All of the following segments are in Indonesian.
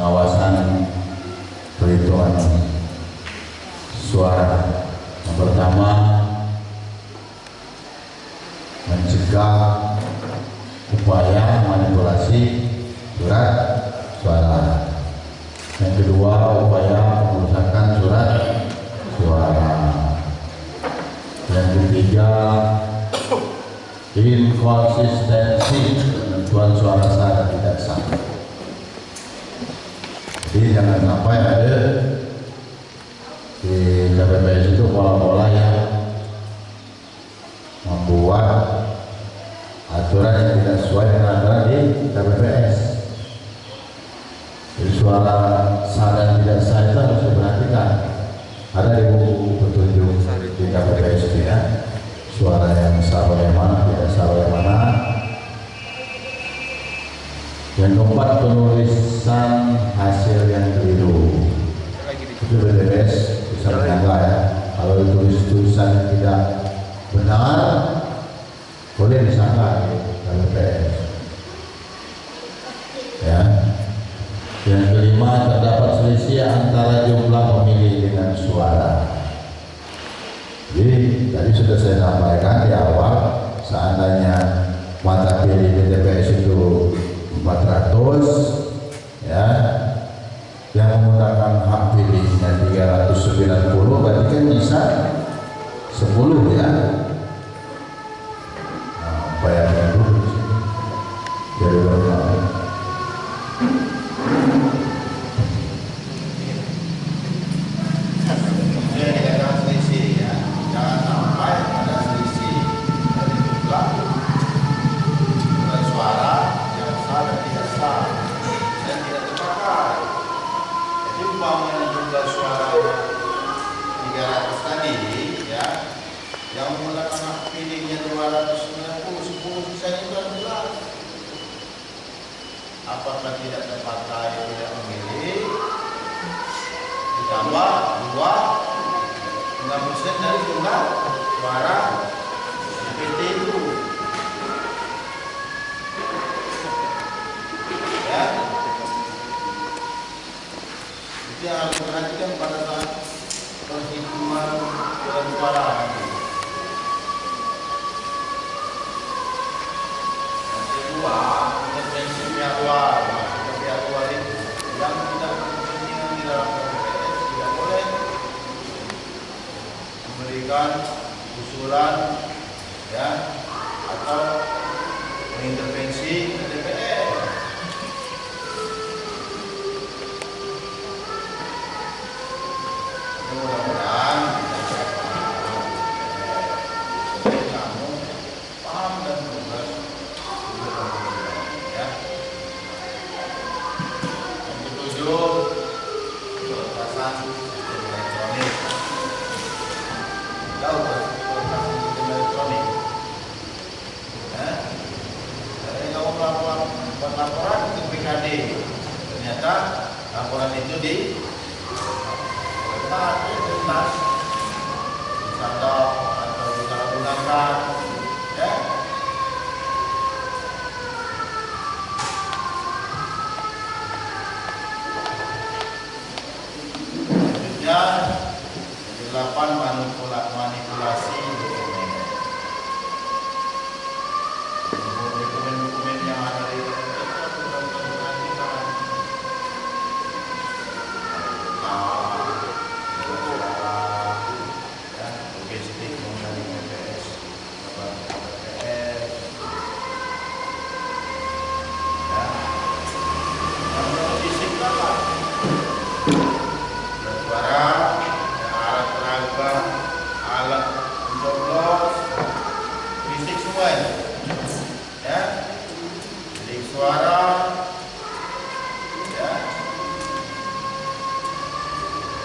pengawasan perhitungan suara. Yang pertama, mencegah upaya manipulasi surat suara. Yang kedua, upaya pengerusakan surat suara. Yang ketiga, inkonsistensi penentuan suara sah dan tidak sah. Jadi jangan sampai ada di KPPS itu pola-pola yang membuat aturan yang tidak sesuai dengan aturan di KPPS. Jadi suara sah dan tidak sah itu harus diperhatikan. Ada di buku petunjuk di KPPS itu ya, suara yang sah bagaimana, tidak sah bagaimana. Yang keempat, penulisan hasil yang keliru. Itu BPS bisa menangga ya. Kalau ditulis tulisan yang tidak benar, boleh disangka di KPPS. Ya. Yang kelima, terdapat selisih antara jumlah pemilih dengan suara. Jadi tadi sudah saya sampaikan di awal, seandainya mata pilih di TPS itu 400, ya, yang menggunakan hak pilihnya 390, berarti kan bisa 10 ya. Nah, bayarnya dulu jadi berapa? Apakah tidak terpakai tidak memilih ditambah 2,6% dari jumlah suara DPT itu ya, itu yang harus diperhatikan pada saat penghitungan suara. Yang kedua, intervensi pihak luar. Pihak luar itu yang tidak berkepentingan di dalam KPPS tidak boleh memberikan usulan ya atau mengintervensi ke DPR. Mudah-mudahan kamu paham dan tugas ya. Yang ketujuh, peretasan sistem elektronik. Tahu peretasan sistem elektronik? Ya. Jadi kamu buat laporan ke BKD, ternyata laporan itu di tuntas atau disalahgunakan ya. Selanjutnya 8, manipulasi dokumen. Dokumen-dokumen yang ada di logistik mengenai KPPS, ya, yang logistik apa? Suara, alat peraga, alat pencoblos, fisik semua ya, bilik suara, ya,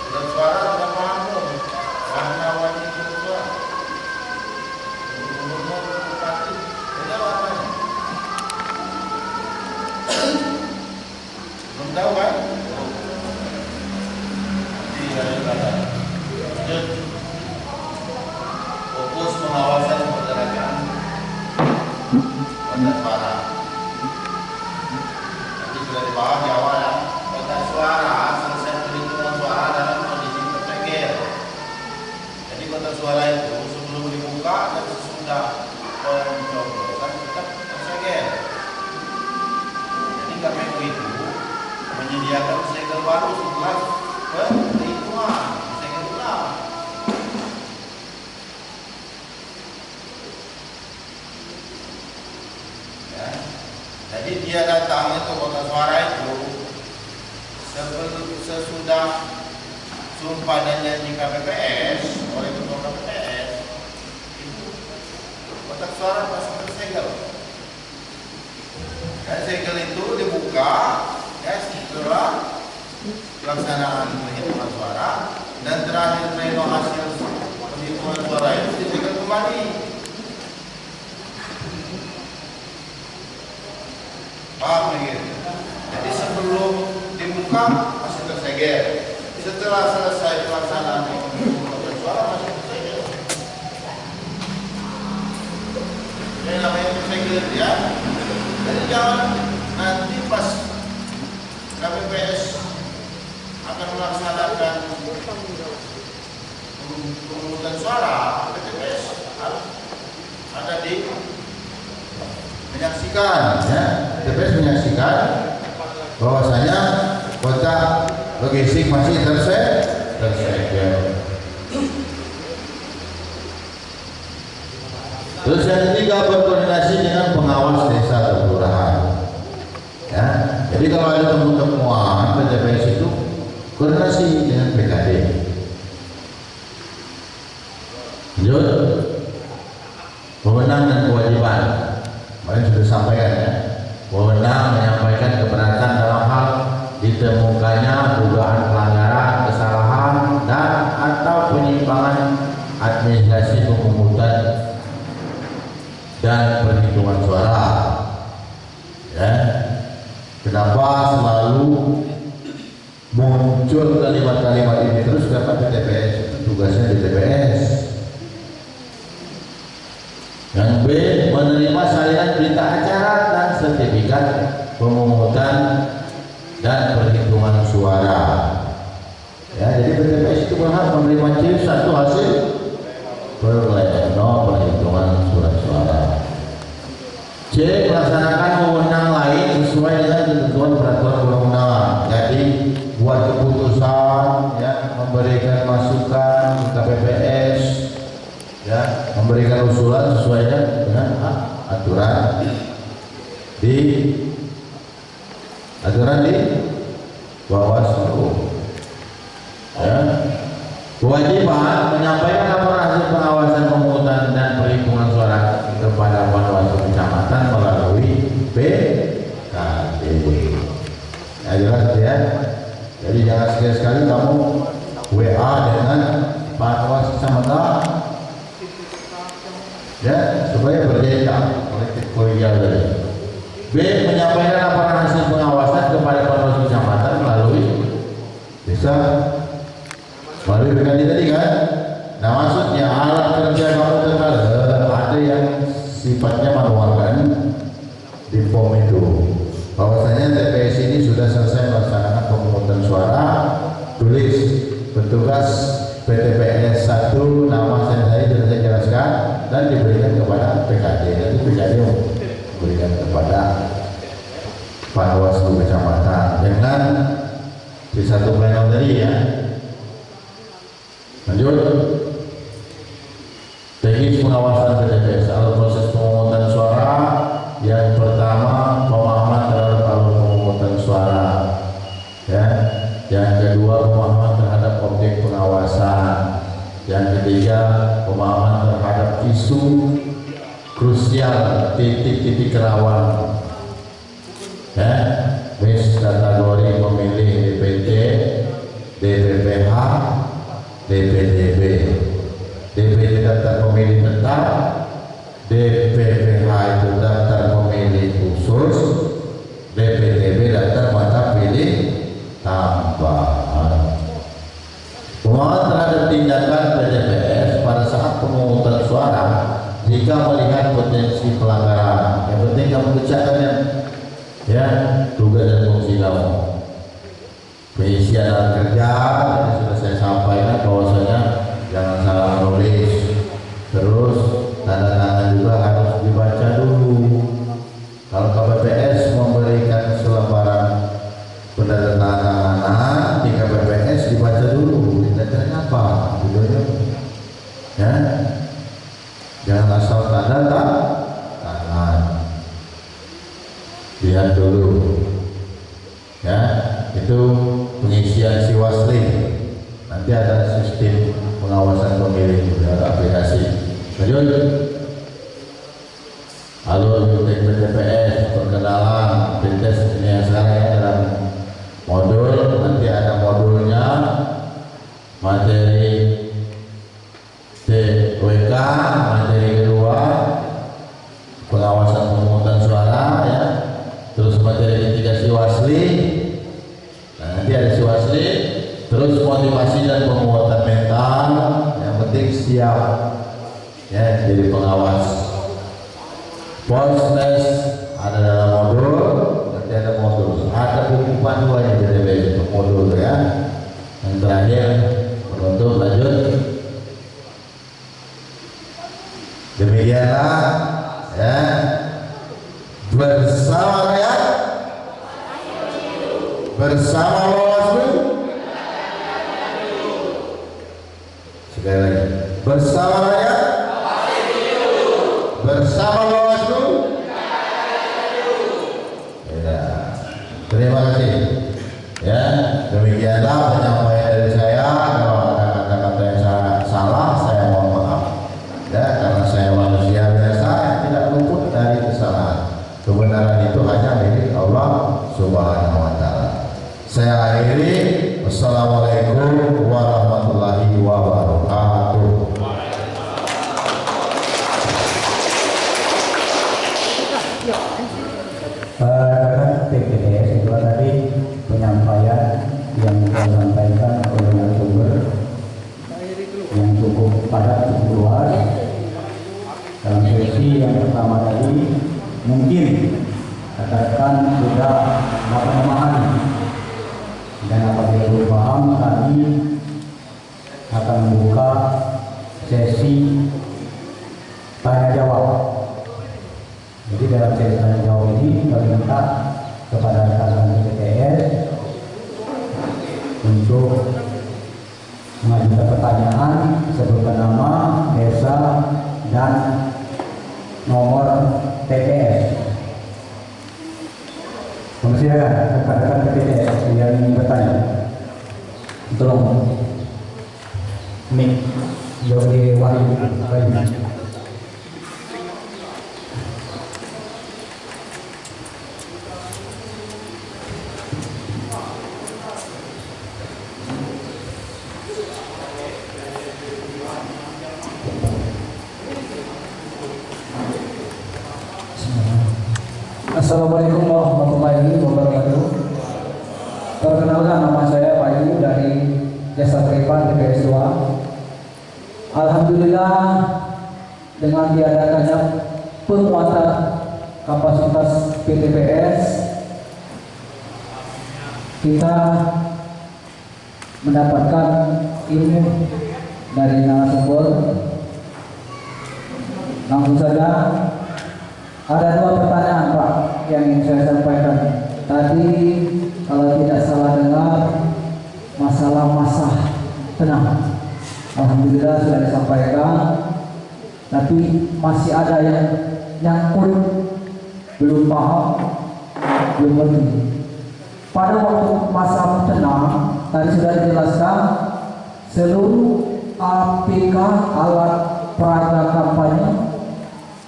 surat suara sudah paham belum? Warna-warni surat suara, umur bupati, beda warnanya. Belum tahu kan? Lanjut, fokus pengawasan pergerakan kotak suara. Nanti sudah dibahas di awal ya, kotak baru setelah perhitungan. Saya ingat ulang. Ya. Jadi dia datang itu kotak suara itu sesudah sumpah dan janji KPPS oleh ketua KPPS itu kotak suara pasti tersegel. Dan segel itu dibuka ya setelah pelaksanaan penghitungan suara dan terakhir pleno hasil penghitungan suara itu disegel kembali. Paham ya? Jadi sebelum dibuka masih tersegel. Setelah selesai pelaksanaan penghitungan suara masih tersegel. Ini namanya tersegel ya. Jadi jangan nanti pas KPPS akan melaksanakan pemungutan suara, KPPS harus ada di menyaksikan, ya. KPPS menyaksikan bahwasanya kotak logistik masih tersegel. Terus yang ketiga, berkoordinasi dengan pengawas desa atau kelurahan. Ya, jadi kalau ada temuan PTPS itu koordinasi dengan PKD. Lanjut, wewenang dan kewajiban. Kemarin sudah sampaikan ya. Wewenang menyampaikan keberatan dalam hal ditemukannya dugaan pelanggaran, kesalahan dan atau penyimpangan administrasi pemungutan dan perhitungan suara. Ya, kenapa selalu muncul kalimat-kalimat ini terus? Karena PTPS itu tugasnya di TPS. Yang B, menerima salinan berita acara dan sertifikat pemungutan dan perhitungan suara. Ya, jadi PTPS itu berhak menerima C1 hasil pleno perhitungan surat-suara. C, melaksanakan wewenang lain sesuai dengan ketentuan peraturan undang-undangan. Jadi buat keputusan, ya, memberikan masukan ke KPPS, ya, memberikan usulan sesuai dengan aturan di Bawaslu. Ya. Kewajiban menyampaikan laporan hasil pengawasan pemungutan dan perhitungan suara kepada Panwaslu kecamatan melalui PKD. Ya, jelas ya. Jadi jangan sekali-sekali kamu WA dengan Panwas kecamatan, ya, supaya berbeda kolektif kolegial tadi. B, menyampaikan laporan hasil pengawasan kepada Panwas kecamatan melalui desa. Melalui PKD tadi kan. Nah, maksudnya alat kerja kamu terkadang ada yang sifatnya manual kan di form itu. Bahwasanya TPS ini sudah selesai melaksanakan pemungutan suara, tulis petugas PTPS 1 nama saya sudah saya jelaskan dan diberikan kepada PKD. Nanti PKD memberikan kepada Panwaslu kecamatan dengan di satu pleno tadi ya. Lanjut, teknis pengawasan PTPS. Alur proses pemungutan suara yang pertama, pemahaman terhadap alur pemungutan suara, ya. Yang kedua, pemahaman terhadap objek pengawasan. Yang ketiga, pemahaman terhadap isu krusial, titik-titik rawan, ya. Kategori pemilih DPT, DPPH, DPDB. DPT daftar pemilih tetap, DPPH itu daftar pemilih khusus, DPDB daftar mata pilih tambahan. Pemahaman terhadap tindakan PTPS pada saat pemungutan suara jika melihat potensi pelanggaran. Yang penting kamu kecakkan ya tugas dan fungsi kamu. Pengisian dalam kerja yang sudah saya sampaikan bahwasanya jangan salah menulis, terus tanda tangan juga harus dibaca dulu. Kalau KPPS memberikan selebaran penandatanganan lihat dulu ya, itu pengisian Siwasli. Nanti ada sistem pengawasan pemilih juga, ada aplikasi. Lanjut, alur TPS, perkenalan, pintes ini yang sekarang ya dalam modul. Nanti ada modulnya, materi TWK, materi kedua pengawasan pemungutan suara ya, terus materi ketiga Siwasli. Nah, nanti ada Siwasli, terus motivasi dan penguatan mental. Yang penting siap ya jadi pengawas. Polstes ada dalam modul, nanti ada modul, ada buku panduannya jadi modul ya. Yang terakhir penutup, lanjut. Demikianlah ya, bersama rakyat, bersama Bawaslu. Sekali lagi, bersama rakyat, bersama Bawaslu. Ya, terima kasih ya. Demikianlah penyampaian dari saya. Kalau ada kata-kata yang salah, saya mohon maaf ya, karena saya manusia biasa yang tidak luput dari kesalahan. Kebenaran itu hanya milik Allah Subhanahu wa Ta'ala. Saya akhiri. Wassalamualaikum warahmatullahi wabarakatuh. TPS itu tadi penyampaian yang disampaikan oleh narasumber yang cukup padat, cukup luas. Dalam sesi yang pertama tadi mungkin rekan-rekan sudah dapat memahami, dan apabila belum paham kami akan membuka sesi tanya jawab. Jadi dalam sesi tanya jawab ini kami minta kepada rekan-rekan TPS untuk mengajukan pertanyaan sebutkan nama, desa, dan nomor TPS. Persilakan rekan-rekan TPS yang ingin bertanya. Tolong mic Yogi Wahyu. Assalamualaikum warahmatullahi wabarakatuh. Perkenalkan, nama saya Pak Yu dari Jasa Tripan TPS 2. Alhamdulillah, dengan diadakannya penguatan kapasitas PTPS, kita mendapatkan ilmu dari narasumber. Langsung saja, ada dua pertanyaan Pak yang ingin saya sampaikan. Tadi kalau tidak salah dengar masalah masa tenang, alhamdulillah sudah disampaikan. Tapi masih ada yang nyangkut, belum paham, belum ngerti. Pada waktu masa tenang tadi sudah dijelaskan, seluruh APK alat peraga kampanye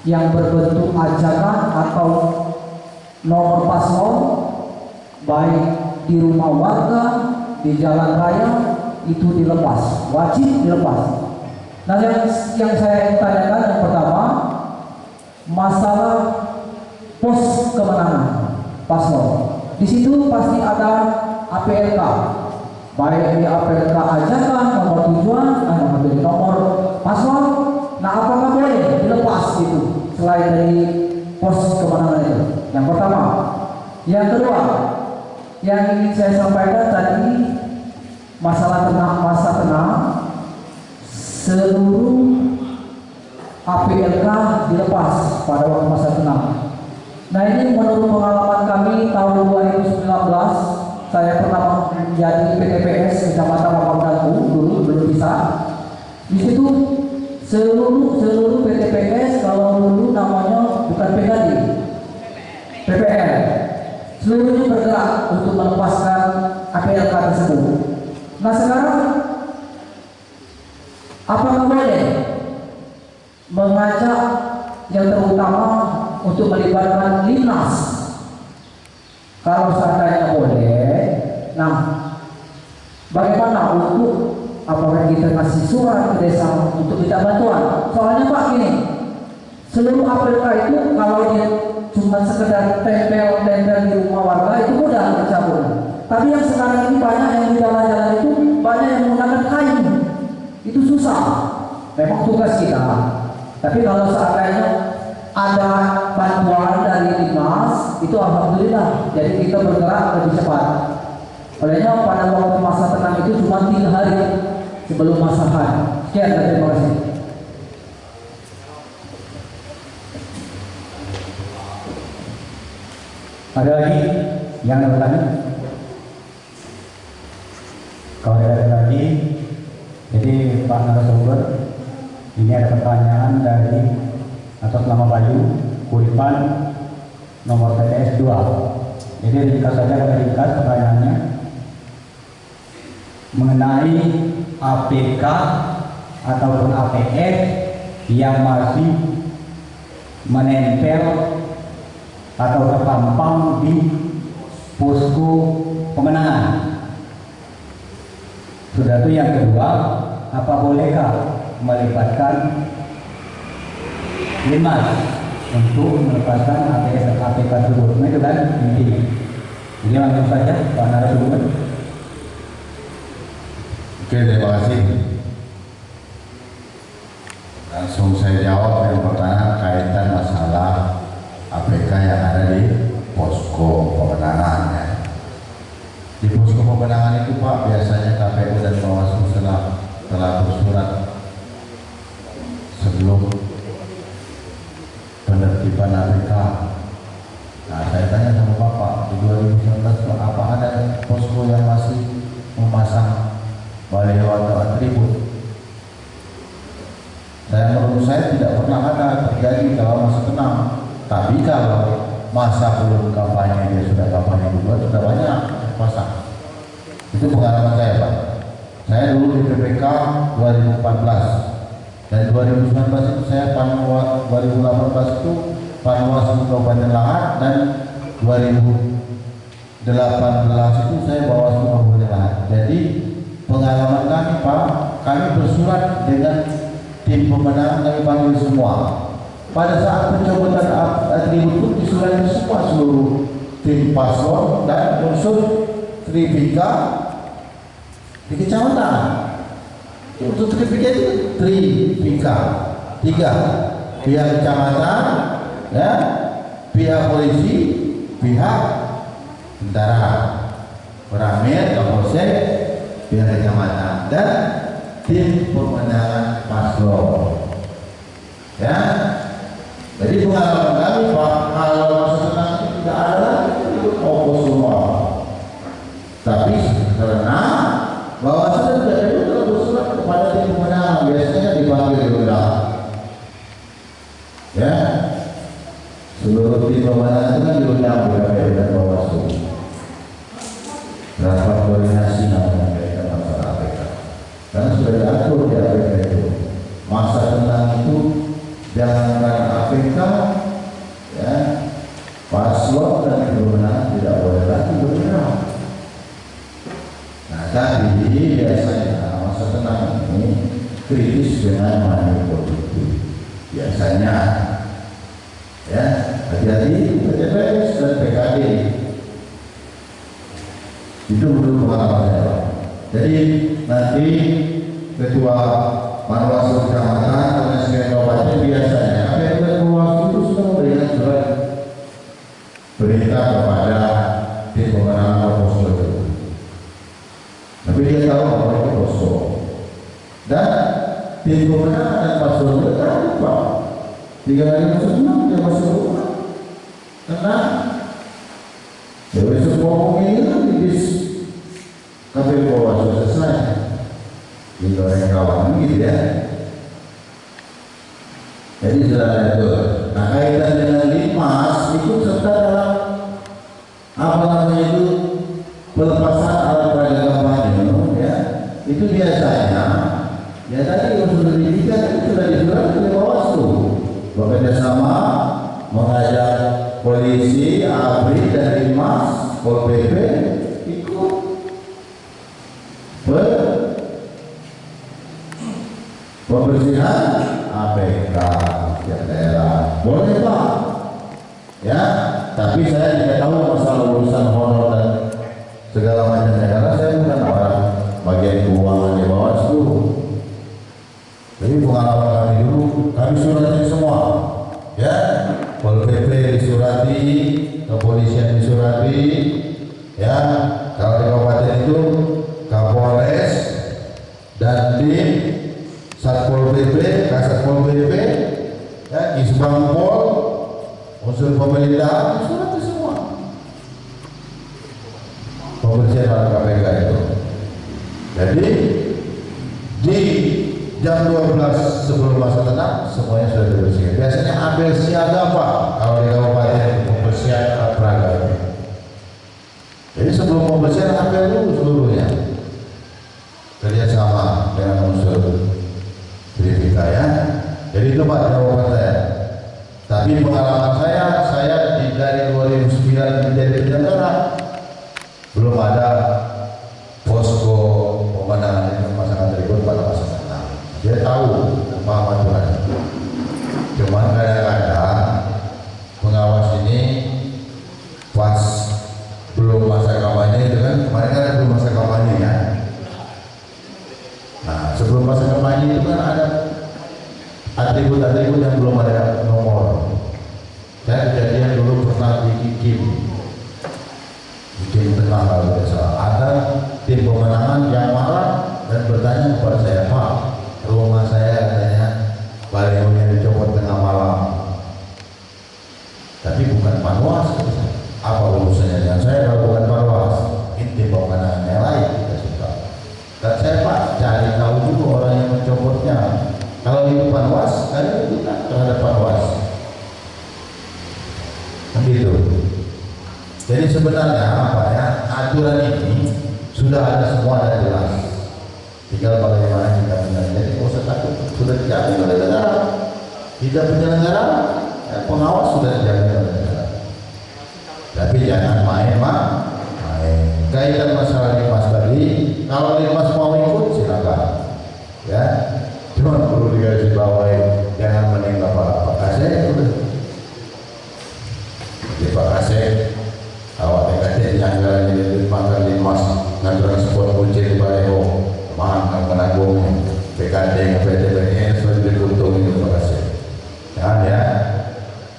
yang berbentuk ajakan atau nomor paslon, baik di rumah warga, di jalan raya, itu dilepas, wajib dilepas. Nah, yang saya tanyakan yang pertama, masalah pos kemenangan paslon. Di situ pasti ada APLK, baik di APLK ajakan, nomor tujuan, nomor paslon. Nah, apakah boleh dilepas itu selain dari pos kemenangan itu? Yang pertama. Yang kedua, yang ingin saya sampaikan tadi masalah masa tenang, seluruh APLK dilepas pada waktu masa tenang. Nah, ini menurut pengalaman kami tahun 2019, saya pernah menjadi PTPS Kecamatan Mapangdaku dulu, belum bisa. Di situ seluruh PTPS, kalau dulu namanya bukan PKD, PPL, seluruhnya bergerak untuk melepaskan APLK tersebut. Nah sekarang apakah boleh mengajak yang terutama untuk melibatkan Linmas? Kalau seandainya boleh, nah bagaimana untuk apakah kita kasih surat ke desa untuk minta bantuan? Soalnya Pak gini, seluruh APLK itu kalau dia cuma sekedar tempel-tempel di rumah warga itu mudah dicabut. Tapi yang sekarang ini banyak yang di jalan-jalan itu banyak yang menggunakan kayu. Itu susah. Memang tugas kita. Tapi kalau seandainya ada bantuan dari Dinas, itu alhamdulillah. Jadi kita bergerak lebih cepat. Olehnya pada waktu masa tenang itu cuma 3 hari sebelum masa haid. Sekian dan terima kasih. Ada lagi yang ada bertanya? Kalau tidak ada lagi, jadi Pak narasumber, ini ada pertanyaan dari atas nama Bayu, Kuripan, nomor TTS 2. Jadi ringkas saja, kita ringkas pertanyaannya mengenai APK ataupun APF yang masih menempel atau terpampang di posko pemenangan. Sudah itu yang kedua, apa bolehkah melibatkan Linmas untuk melepaskan APK tersebut? Nah, itu kan inti. Jadi langsung saja Pak narasumber. Oke, terima kasih. Langsung saya jawab yang pertama kaitan masalah APK yang ada di posko pemenangan ya. Di posko pemenangan itu Pak, biasanya KPU dan Bawaslu telah bersurat sebelum penertiban APK. Nah, saya tanya sama Bapak, di 2019 apa ada posko yang masih memasang baliho atau atribut? Menurut saya tidak pernah ada terjadi kalau masa tenang. Tapi kalau masa belum kampanye, dia sudah kampanye dulu, sudah banyak pasang. Itu pengalaman saya Pak. Saya dulu di PPK 2014 dan 2019 itu saya Panwas, 2018 itu Panwas Kabupaten Lahat, dan 2018 itu saya Bawaslu Kabupaten Lahat. Jadi pengalaman kami Pak, kami bersurat dengan tim pemenangan, kami panggil semua. Pada saat pencopotan atribut pun disurati semua seluruh tim paslon dan unsur trifika di kecamatan. Unsur trifika itu trifika 3, pihak kecamatan, ya, pihak polisi, pihak tentara, Koramil, Kapolsek, pihak kecamatan, dan tim pemenangan paslon. Ya, jadi pengalaman kami Pak, kalau masa tenang itu tidak ada lagi itu fokus semua. Tapi karena Bawaslu dari itu telah bersurat kepada tim pemenangan, biasanya dipanggil diundang. Ya, seluruh tim pemenangan itu kan diundang di KPU dan Bawaslu. Rapat koordinasi namanya mereka masalah APK. Karena sudah diatur di APK itu. Masa tenang itu jangankan APK, ya, paslon dan pemenangan tidak boleh lagi bergerak. Nah, tapi biasanya masa tenang ini kritis dengan money politik. Biasanya, ya, hati-hati PTPS dan PKD. Itu menurut pengalaman saya. Jadi nanti ketua Panwaslu Kecamatan atau SK Kabupaten biasanya KPU dan Bawaslu itu sudah memberikan surat perintah kepada tim pemenangan posko itu. Tapi dia tahu bahwa itu posko. Dan tim pemenangan dan paslon itu tahu Pak. 3 hari sebelum dia masuk rumah. Tenang. Jadi semua pemilihan di KPU Bawaslu selesai. Di goreng kawan gitu ya. Jadi sudah itu. Nah, kaitan dengan Linmas ikut serta dalam apa pengawasan alat peraga kampanye ya itu biasanya ya tadi unsur pendidikan itu sudah disurat oleh Bawaslu bekerja sama mengajak polisi, ABRI dan Linmas, Pol PP ikut pembersihan APK setiap daerah. Boleh Pak? Ya, tapi saya tidak tahu masalah urusan honor dan segala macamnya karena saya bukan orang bagian keuangan di Bawaslu. Jadi pengalaman kami dulu, kami surati semua, ya, Pol PP disurati, kepolisian disurati, ya, kalau di kabupaten itu Kapolres dan tim Satpol PP, Kasatpol PP, ya, Isbang Pol, unsur pemerintah, disurati semua. Pembersihan alat KPK itu. Jadi di jam 12 sebelum masa tenang semuanya sudah dibersihkan. Biasanya ambil siaga Pak kalau di kabupaten pembersihan alat peraga. Jadi sebelum pembersihan ambil dulu seluruhnya. Kerjasama dengan unsur Trivika ya. Jadi itu Pak jawaban saya. Tapi pengalaman saya dari 2009 menjadi penyelenggara belum ada posko pemandangan dengan pasangan tribun pada pasangan. Dia tahu pemahaman Tuhan. Cuman kadang-kadang pengawas ini pas belum masa kampanye itu kan kemarin kan belum masa kampanye ya. Nah sebelum masa kampanye itu kan ada atribut-atribut yang belum ada nomor. Saya kejadian dulu pernah bikin tengah kalau tidak salah. Ada tim pemenangan yang marah dan bertanya kepada saya, Pak, rumah saya katanya balihonya dicopot tengah malam. Tapi bukan panwas. Apa urusannya dengan saya kalau bukan panwas? Ini tim pemenangan yang lain kita suka. Dan saya Pak cari tahu dulu orang yang mencopotnya. Kalau itu panwas, kalian itu kan terhadap panwas. Begitu. Jadi sebenarnya apa ya, aturan ini sudah ada semua dan jelas. Tinggal bagaimana kita menjalankan. Jadi nggak usah takut, sudah dijamin oleh negara. Kita penyelenggara, pengawas sudah dijamin oleh negara. Tapi jangan main. Kaitan masalah Linmas tadi, kalau Linmas mau ikut silakan. Ya, cuma perlu digaris bawahi, jangan meninggal Pak Kasih. Di Pak Kasih. Awak TKT yang jalan di depan Linmas dan transport kunci di Baleho, mahal menanggung PKD PTBN sudah diuntung itu terima kasih. Jangan ya.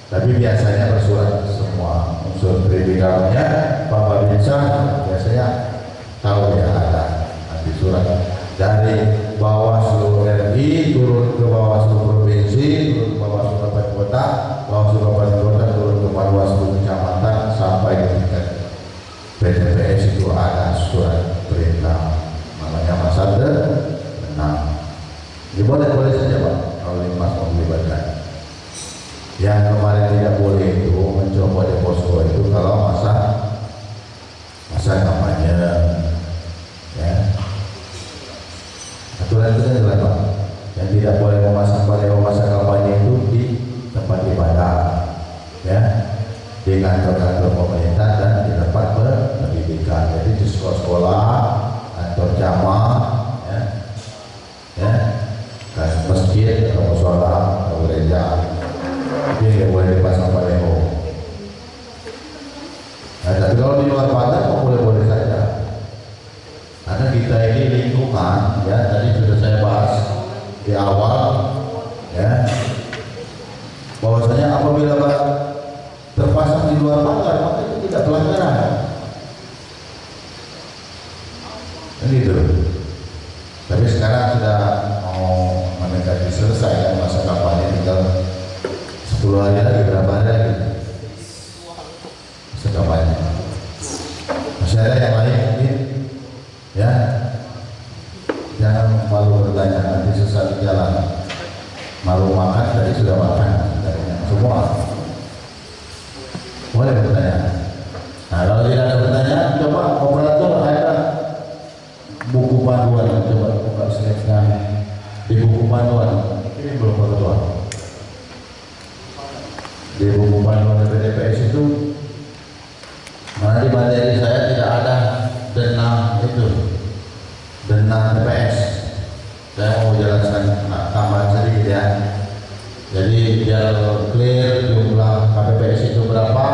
Tapi biasanya bersurat semua unsur predikalnya, Bapak Binsang biasanya tahu ya ada nanti surat dari Bawaslu RI turun ke Bawaslu Provinsi, turun ke Bawaslu Kabupaten Kota, Bawaslu Kabupaten Kota turun ke Bawaslu Kecamatan sampai ke tingkat PTPS itu ada surat perintah namanya Masada menang. Boleh saja Pak kalau Linmas mau melibatkan. Yang kemarin tidak boleh itu mencoba di posko itu kalau masa kampanye ya. Aturan itu kan jelas Pak. Yang tidak boleh memasang baliho masa kampanye itu di tempat ibadah ya, di kantor-kantor pemerintah dan di tempat pendidikan. Jadi di sekolah-sekolah, kantor jamaah ya, kan masjid, atau musola, atau gereja. Ini nggak boleh dipasang baliho. Nah, tapi kalau di luar pagar boleh-boleh saja. Karena kita ini lingkungan, ya tadi sudah saya bahas di awal, ya bahwasanya apabila terpasang di luar pagar maka itu tidak pelanggaran. Gitu. Tapi sekarang sudah mau mendekati selesai masa kampanye, tinggal 10 hari lagi, berapa hari lagi masa kampanye. Masih ada yang lain mungkin ya, jangan malu bertanya, nanti sesat di jalan. Malu makan tadi sudah makan semua. Boleh bertanya. Nah kalau tidak ada pertanyaan, coba operator ada panduan ini belum keluar. Di buku panduan PTPS itu mana di materi saya tidak ada denah itu, denah TPS. Saya mau jelaskan tambahan sedikit ya. Jadi biar clear jumlah KPPS itu berapa.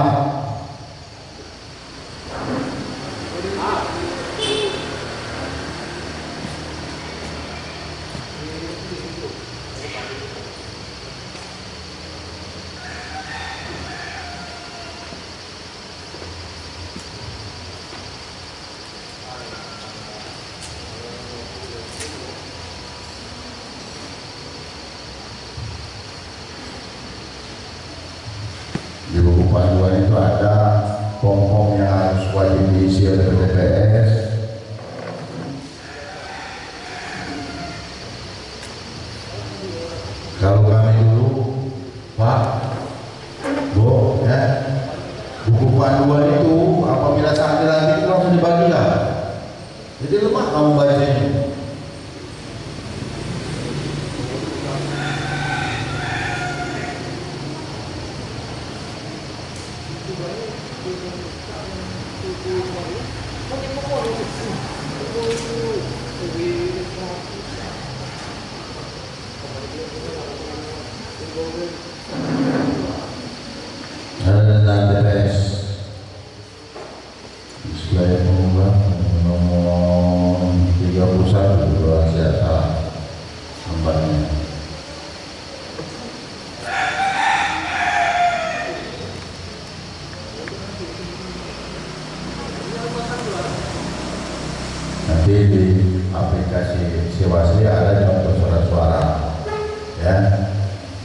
Di buku panduan itu ada pom-pom yang harus wajib diisi oleh PTPS. Kalau kami dulu, Pak, Bu, ya, buku panduan itu apabila sampai lagi itu langsung dibagikan. Jadi lemah kamu bacanya. Ada tentang TPS display pengubah nomor 31 kalau saya salah nomornya. Nanti di aplikasi Sewasli ada contoh surat-suara ya,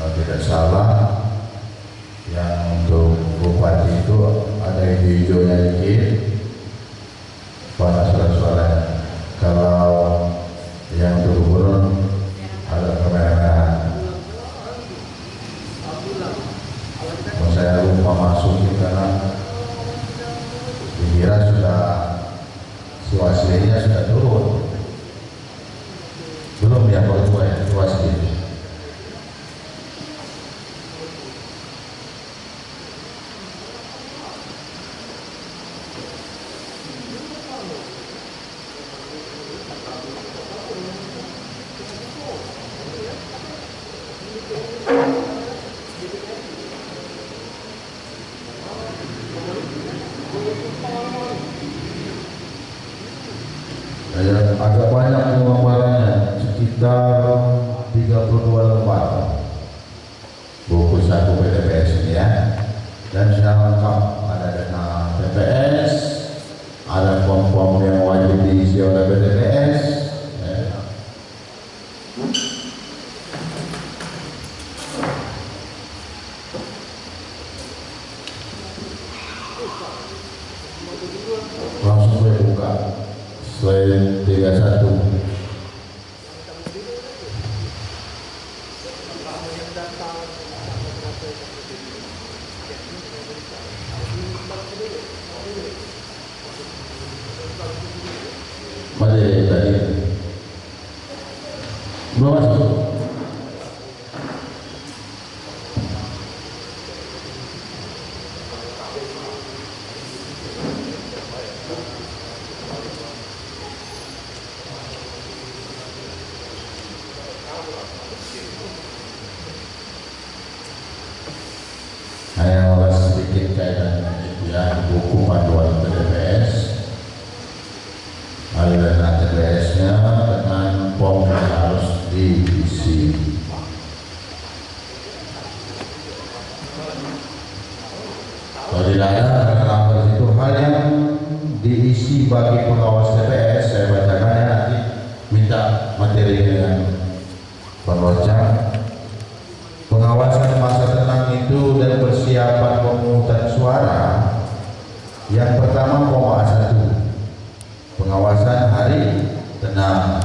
kalau tidak salah yang untuk bupati itu ada hijaunya dikit pada surat-suaranya. Kalau yang untuk gubernur ada kemerah-merahan. Saya lupa masukin karena dikira sudah Sewaslinya sudah turun. Belum yang kedua ya Sewasli. Agak banyak penggambarannya, sekitar 32 lembar buku satu PTPS ini ya, dan sudah lengkap. Ada dana PTPS, ada form-form yang wajib diisi oleh PTPS ya. Langsung saya buka slide 31. Materi tadi belum masuk. Hanya sedikit kaitan ya, buku panduan PTPS, aliran TPS-nya dengan form yang harus diisi. Kalau tidak ada lambar itu hal yang diisi bagi pengawas TPS, saya bacakan ya, nanti minta materi dengan penbaca. Pengawasan masa tenang itu dan persiapan pemungutan suara. Yang pertama pokok 1, pengawasan hari tenang.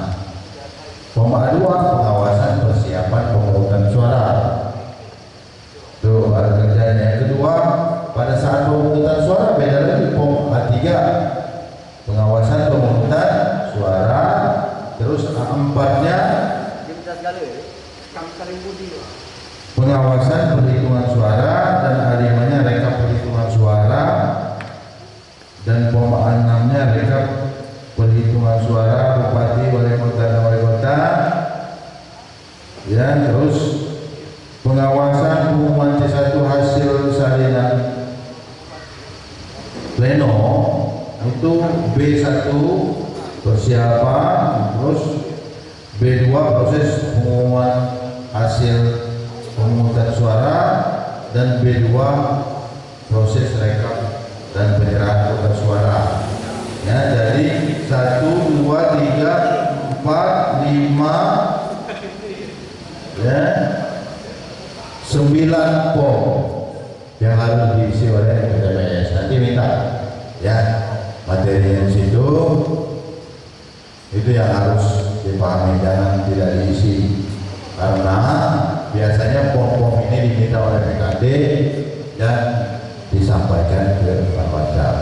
Pokok 2, pengawasan persiapan pemungutan suara. Itu ada kerjanya. Yang kedua, pada saat pemungutan suara beda lagi. Pokok 3, pengawasan pemungutan suara. Terus A4-nya pengawasan perhitungan suara dan A5-nya rekap perhitungan suara dan pembahasannya rekap perhitungan suara bupati, wali kota dan wali kota. Ya, terus pengawasan pengumuman C1 hasil salinan pleno itu B1 persiapan, terus B2 proses pengumuman hasil pemungutan suara, dan B2 proses rekap dan penyerahan kotak suara. Ya, jadi 1, 2, 3, 4, 5, ya, 9 form yang harus diisi oleh TPS. Nanti minta ya materinya di situ, itu yang harus dipahami, jangan tidak diisi, karena biasanya form-form ini diminta oleh PKD dan disampaikan ke Pak Pajak.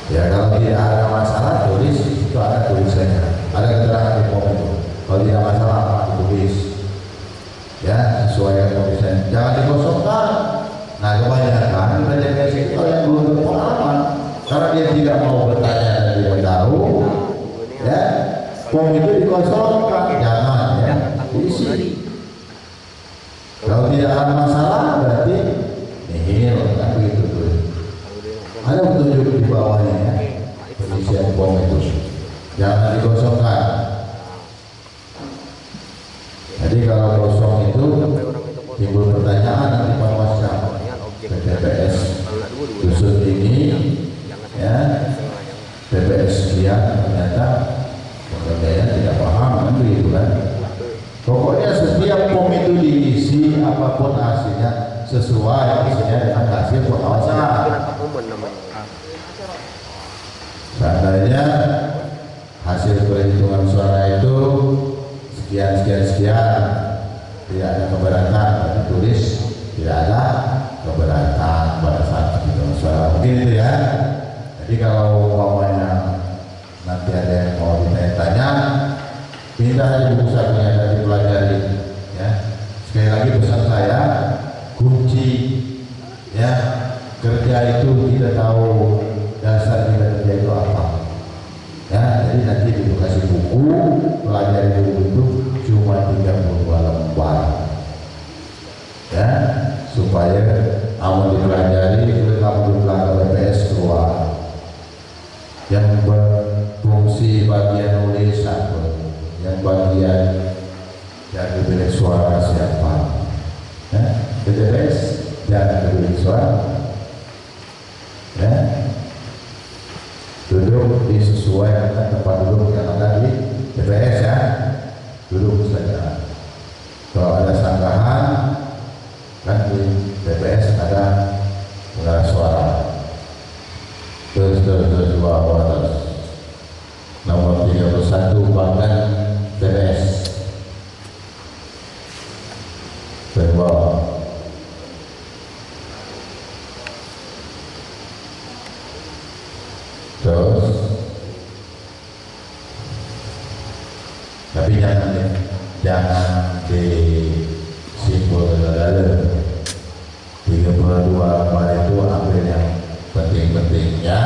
Ya, kalau tidak ada masalah tulis, itu ada tulisannya, ada keterangan di form itu. Kalau tidak masalah ditulis, ya sesuai dengan tulisan, jangan dikosongkan. Nah, kebanyakan TPS itu yang belum berpengalaman, karena dia tidak mau bertanya dan tidak tahu, ya form itu dikosongkan, jangan ya diisi. Kalau tidak ada masalah berarti nihil, kan begitu tuh. Ada petunjuk di bawahnya ya, pengisian form itu, jangan dikosongkan. Jadi kalau kosong itu timbul pertanyaan nanti penguasa TPS dusun ini, ya TPS sekian ternyata pekerjanya tidak paham, kan begitu kan. Pokoknya setiap form itu diisi apapun hasilnya sesuai hasilnya dengan hasil pengawasan. Seandainya hasil perhitungan suara itu sekian sekian sekian, tidak ada keberatan, ditulis tidak ada keberatan pada saat perhitungan suara, mungkin itu ya. Jadi kalau umpamanya nanti ada yang mau ditanya-tanya, minta aja buku sakunya dan dipelajari ya. Sekali lagi pesan saya, kunci ya kerja itu kita tahu dasar kita kerja itu apa ya. Jadi nanti dikasih buku, pelajari buku itu cuma 32 lembar ya, supaya kamu dipelajari, kamu di belakang BPS keluar yang berfungsi bagian nulis satu, yang bagian jaga bilik suara siapa ya, BPS jaga bilik suara ya, duduk disesuaikan tempat duduk yang ada di TPS ya, duduk saja. Kalau ada sanggahan kan di TPS ada pengeras suara, terus bawah terus nomor 31 bahkan TPS bawah. Terus tapi jangan di simbol dalam 32 lembar itu ambil yang penting-pentingnya.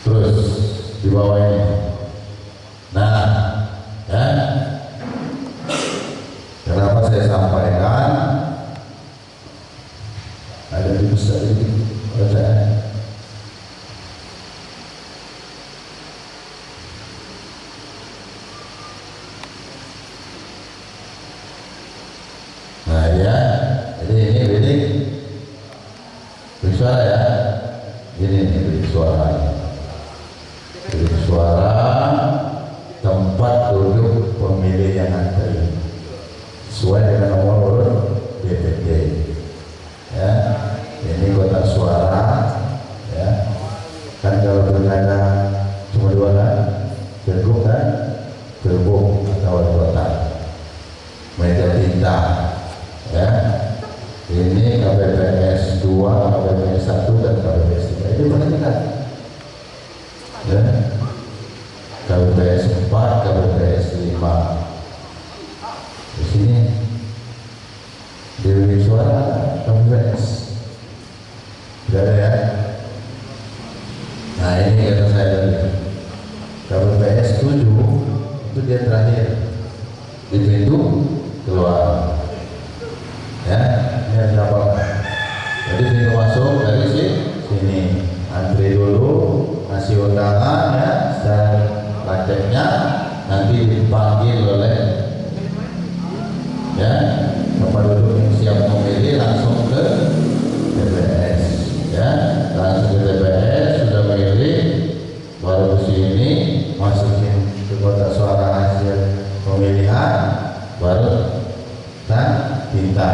Terus di bawah ini, nah ya, kenapa saya sampaikan ada di besar ini saya. Nah ya, jadi ini bilik suara ya, ini bilik suara, bilik suara tempat duduk pemilih yang antri sesuai dengan nomor urut DPD ya. Ini kotak suara ya, kan kalau pilkada cuma 2 kan, pilgub kan, pilgub atau wali kota, meja tinta ya. Ini KPPS 2, KPPS 1 dan KPPS 3, ini perhatikan ya. KPPS 4, KPPS Nah ini kata saya tadi, KPPS 7 itu dia terakhir di pintu keluar. Ya, ini ada apa? Jadi pintu masuk dari sini, antri dulu, ngasih undangan ya, dan prakteknya nanti dipanggil oleh ya tempat duduk yang siap memilih langsung ke TPS ya, langsung ke TPS sudah memilih baru ke sini masukin ke kotak suara hasil pemilihan baru dan tinta.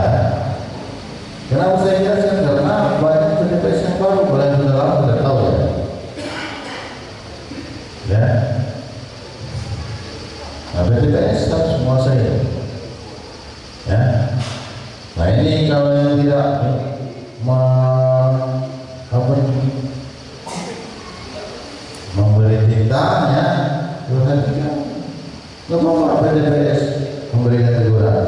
Kenapa saya jelaskan? Karena banyak TPS yang baru, kalian sudah lama sudah tahu ya. Ya, nah TPS kan semua saya. Ya, nah ini kalau yang tidak memberi tintanya, Tuhan tidak. Nggak apa-apa TPS memberikan teguran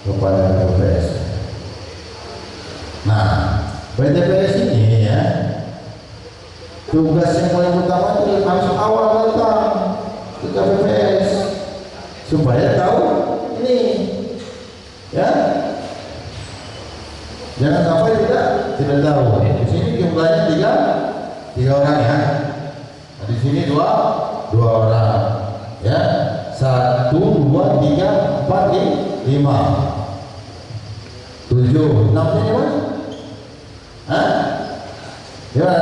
kepada TPS. Nah, PTPS ini ya, tugas yang paling utama itu harus awal datang ke KPPS supaya tahu ini ya, jangan sampai tidak tahu. Di sini jumlahnya tiga orang ya. Nah, di sini dua orang ya, 1, 2, 3, 4, 5, 7, 6 ini mana? Hah? Di mana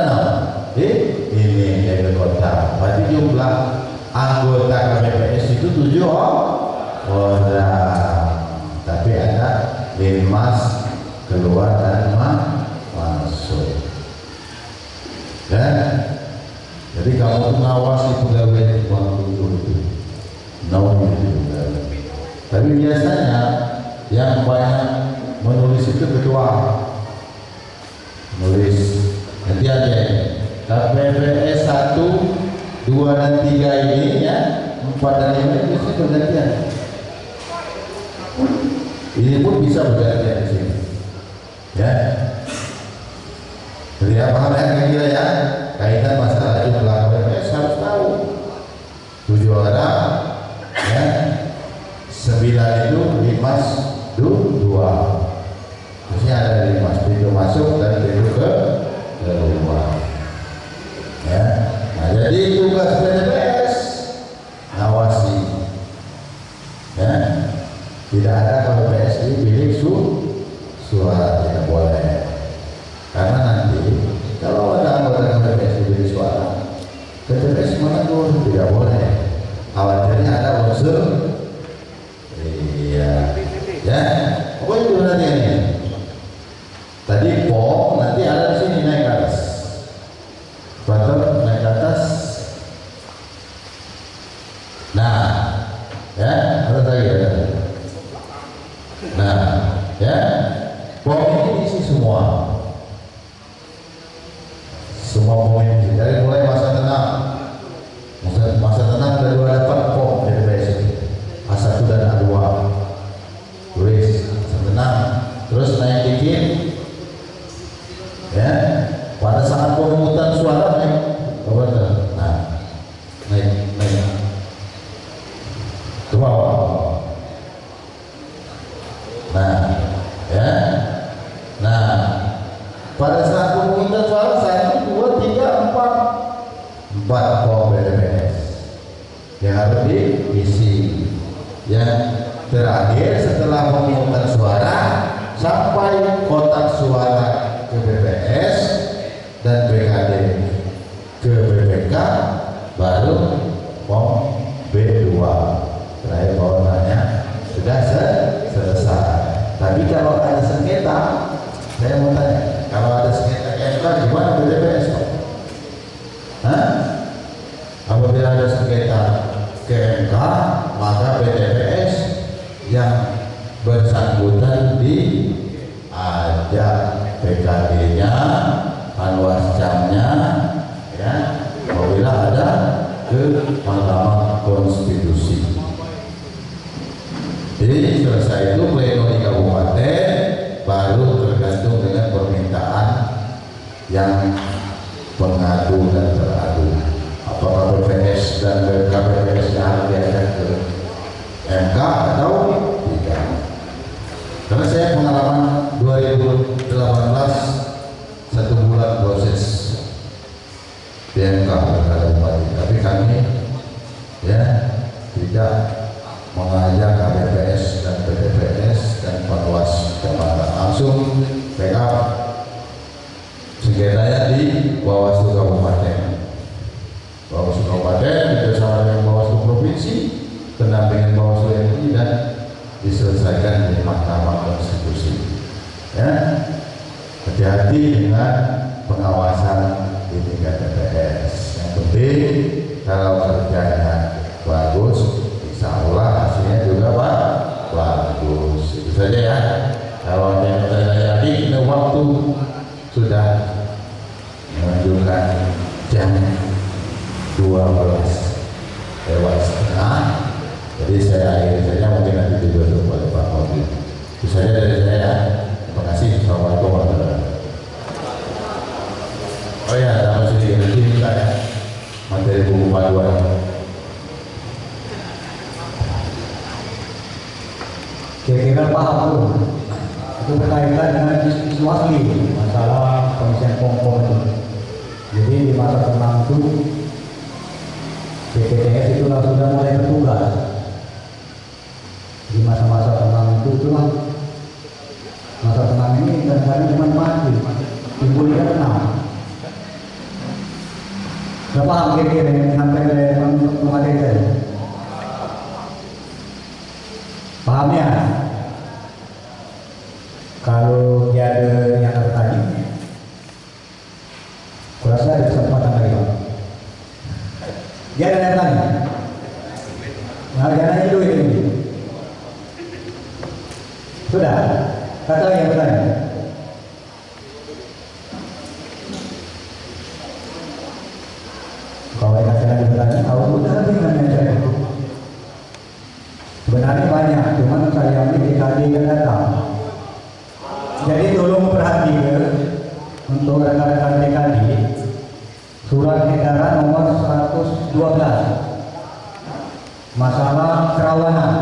6? Ini dari kota. Berarti jumlah anggota KPPS itu 7 orang. Tapi ada linmas keluar dan masuk. Ya? Jadi kamu mengawasi pegawai waktu itu. Tapi biasanya yang banyak menulis itu ketua. Nulis nanti aja KPPS 1, 2 dan 3 ini ya, 4 dan 5 ini biasanya bergantian. Ini pun bisa bergantian di sini. Ya. Jadi apa yang kira ya? Kaitan masalah jumlah KPPS harus tahu. 7 orang ya. 9 itu limas 2. Terusnya ada limas, pintu masuk dan pintu ke rumah. Ya. Nah, jadi tugas PTPS ngawasi. Ya. Tidak ada KPPS di bilik suara, tidak boleh. Karena nanti kalau ada anggota KPPS di bilik suara, PTPS menegur, tidak boleh. Khawatirnya ada unsur. Iya. Ya. Apa itu nanti ini? Tadi pom nanti ada di sini naik ke atas. Batal naik ke atas. Nah, ya, ada lagi ya. Nah, ya, pom ini isi semua pom ini dari mulai masa tenang. Masa tenang ada 28 pom di TPS ini. A1 dan A2. Tulis masa tenang. Terus naik dikit. Ya, pada saat pemungutan suara naik, nah, naik, ke bawah. Nah, ya, nah, pada saat pemungutan suara 1, 2, 3, 4 pom PTPS yang harus diisi. Yang terakhir setelah pemungutan suara sampai kotak suara ke BPS dan BKD ke BPK baru pom B2 terakhir bawaannya sudah selesai. Tapi kalau ada sengketa, saya mau tanya, kalau ada sengketa MK gimana BPS? Hah? Apabila ada sengketa ke MK, maka BPS yang bersangkutan diajak PKD-nya, panwascamnya, ya, apabila ada ke Mahkamah Konstitusi. Jadi selesai itu pleno di kabupaten baru tergantung dengan permintaan yang pengadu dan teradu. Apakah BPS dan KPPS harus diajak ke MK atau tidak? Karena saya pengalaman 2018 1 bulan proses di MK Pilkada Bupati, tapi kami ya tidak mengajak KPPS dan PPPS dan Panwas Kecamatan langsung backup sengketanya di Bawaslu Kabupaten. Bawaslu Kabupaten bersama dengan Bawaslu Provinsi, pendampingan Bawaslu RI dan diselesaikan di Mahkamah Konstitusi. Ya, hati-hati dengan pengawasan di tingkat TPS. Yang penting kalau kerjanya bagus, insya Allah hasilnya juga bagus. Itu saja ya. Kalau yang saya yakin waktu sudah menunjukkan jam 12:15. Jadi saya akhiri saja, mungkin nanti ditutup oleh Pak Mobil. Itu saja dari saya. Terima kasih. Assalamualaikum warahmatullahi wabarakatuh. Oh ya, ada masih nanti minta ya materi buku panduan. Kira-kira paham tuh? Itu berkaitan dengan isu asli masalah pengisian pom-pom itu. Jadi di masa tenang itu BPTS itu sudah mulai bertugas. Di masa-masa tenang itu cuma masa tenang ini kadang-kadang cuma mati, timbulnya tenang. Gak paham kira-kira yang sampai oleh pemateri tadi? Pahamnya? Kalau dia ada yang bertanya, kurasa ada kesempatan lagi Pak. Dia ada yang tanya? Nah, jangan aja dulu ini. Sudah? Kata yang bertanya? Kalau yang saya bertanya, kalau benar dengan saya sebenarnya banyak, cuman saya ini TKD kan datang. Jadi tolong perhatikan untuk rekan-rekan TKD, surat edaran nomor 112 masalah kerawanan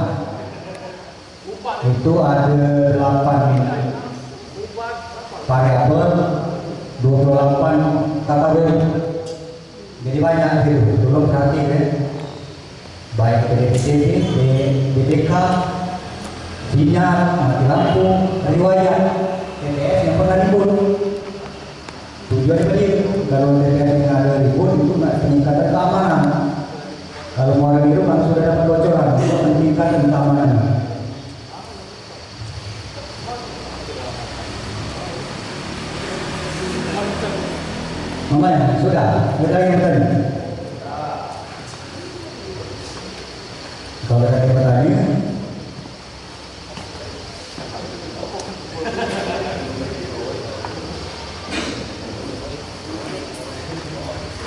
itu ada 8 variabel, 28 kategori. Jadi banyak itu, tolong perhatikan baik PDPTB, BPK, dinar, mati lampu, riwayat, TPS yang pernah ribut. Tujuan begitu, kalau TPS yang ada ribut itu nggak peningkatan keamanan. Kalau mau ada biru kan sudah dapat bocoran, itu peningkatan keamanan. Mamanya sudah, ada yang tadi. Kalau ada yang bertanya,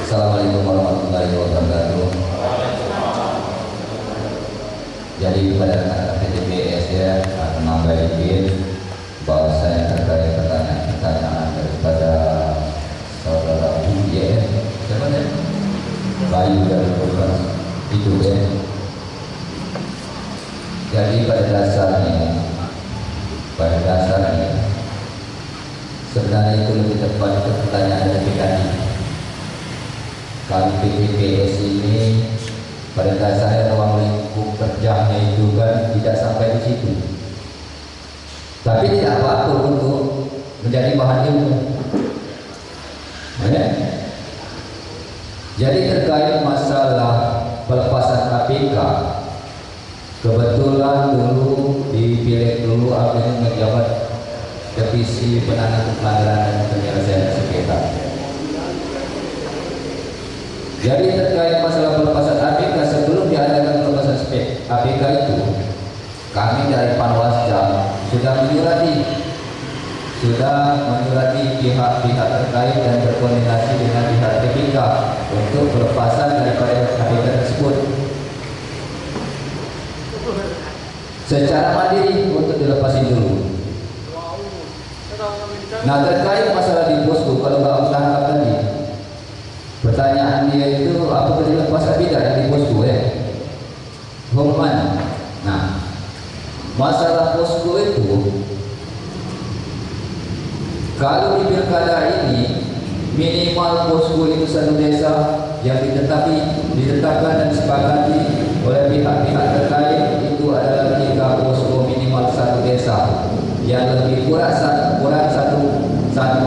Assalamualaikum warahmatullahi wabarakatuh. Jadi pada PTPS ya menambahkan bahwa saya terkait pertanyaan daripada saudara ya, siapa ya? Bayu dari Polres itu ya. Jadi pada dasarnya sebenarnya itu lebih tepat ke pertanyaan dari PKD. Kalau PTPS ini pada dasarnya ruang lingkup kerjanya itu kan tidak sampai di situ. Tapi tidak patut untuk menjadi bahan ilmu. Ya? Jadi terkait masalah pelepasan APK, kebetulan dulu dipilih dulu akhirnya menjabat Divisi Penanganan Pelanggaran dan Penyelesaian Sengketa. Jadi terkait masalah pelepasan APK, sebelum diadakan pelepasan APK itu, kami dari Panwasjam sudah menyurati pihak-pihak terkait dan berkoordinasi dengan pihak TPK untuk pelepasan daripada APK tersebut secara mandiri untuk dilepasin dulu. Nah terkait masalah di posko, kalau nggak tangkap tadi, pertanyaan dia itu apa tadi pasal tidak yang di posko ya? Hormat. Nah, masalah posko itu kalau di pilkada ini minimal posko itu satu desa yang ditetapkan dan disepakati oleh pihak-pihak terkait itu adalah 3 posko minimal satu desa. Yang lebih kurang satu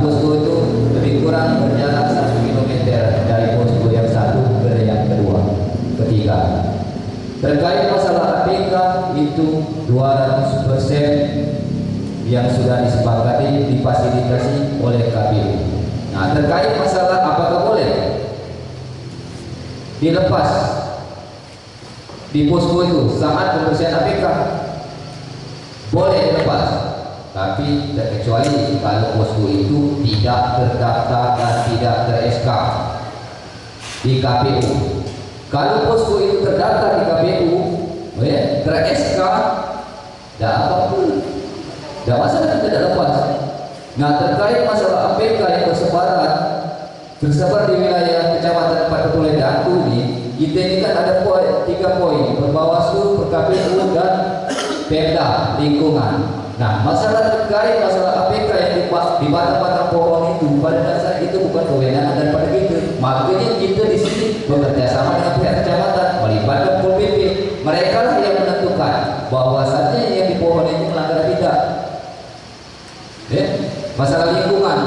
posko itu lebih kurang berjarak 1 kilometer dari posko yang satu ke yang ketiga. Terkait masalah APK itu 200% yang sudah disepakati difasilitasi oleh KPU. Nah, terkait masalah apakah boleh dilepas di posko itu saat pembersihan APK, boleh dilepas, tapi terkecuali kalau posko itu tidak terdaftar dan tidak ter-SK di KPU. Kalau posko itu terdaftar di KPU, ter-SK, tidak apa-apa, tidak masalah kita tidak lepas. Nah, terkait masalah APK yang tersebar di wilayah Kecamatan Patutulai Datu ini, kita ini kan ada 3 poin, Perbawaslu, PKPU dan Pemda lingkungan. Nah, masalah terkait masalah APK yang di batang-batang pohon itu pada dasar itu bukan kewenangan daripada kita. Makanya kita di sini bekerja sama dengan pihak kecamatan, melibatkan Pol PP. Mereka lah yang menentukan bahwasannya yang di pohon itu melanggar tidak. Masalah lingkungan.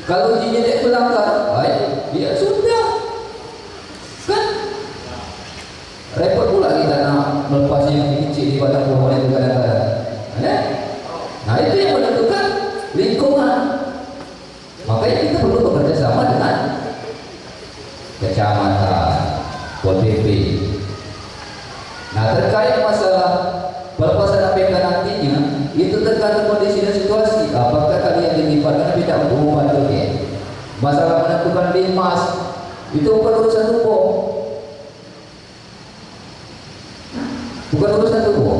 Kalau ujinya dia melanggar, baik, ya sudah. Kan? Repot pula kita nak melepas yang kecil di batang pohon itu kadang-kadang. Nah, itu yang menentukan lingkungan. Makanya kita perlu bekerja sama dengan kecamatan, Pol PP. Nah, terkait masalah pelepasan APK nantinya, itu tergantung kondisi dan situasi. Apakah kalian dilibatkan tidak untuk membantu dia? Masalah menentukan limas itu bukan urusan hukum, bukan urusan hukum.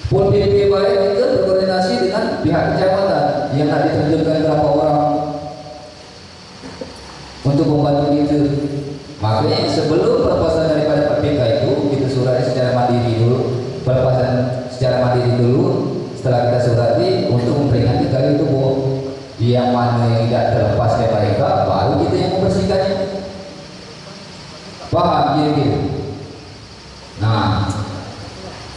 Pol PP baik itu berkoordinasi dengan pihak kecamatan yang nak diterjunkan berapa orang untuk membantu itu. Makanya sebelum pelepasan daripada APK itu kita surati secara mandiri dulu, pelepasan secara mandiri dulu. Setelah kita surati untuk memperingatkan kali itu bahwa yang mana yang tidak terlepas dari mereka, baru kita yang membersihkannya. Paham kira-kira? Nah,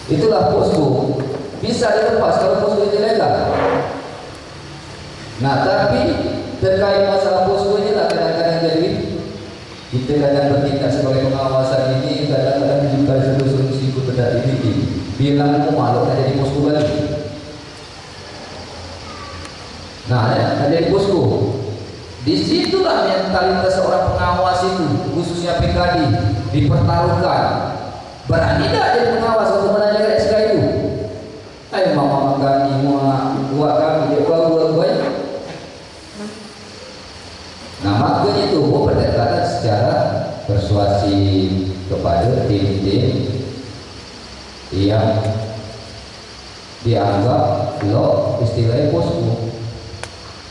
itulah posko bisa dilepas kalau posko itu legal. Nah, tapi terkait masalah posko ini lah kadang-kadang jadi kita kadang bertindak sebagai pengawasan ini, kadang-kadang juga solusi tidak ini bilang malu ada di posko lagi. Nah, ada di posko. Disitulah mentalitas seorang pengawas itu, khususnya PKD, dipertaruhkan. Berani tidak jadi pengawas untuk menanyakan SK itu? Ayo mama kami, buat kami, dia buat. Nah, makanya itu pendekatan secara persuasi kepada tim-tim yang dianggap lo istilahnya posko.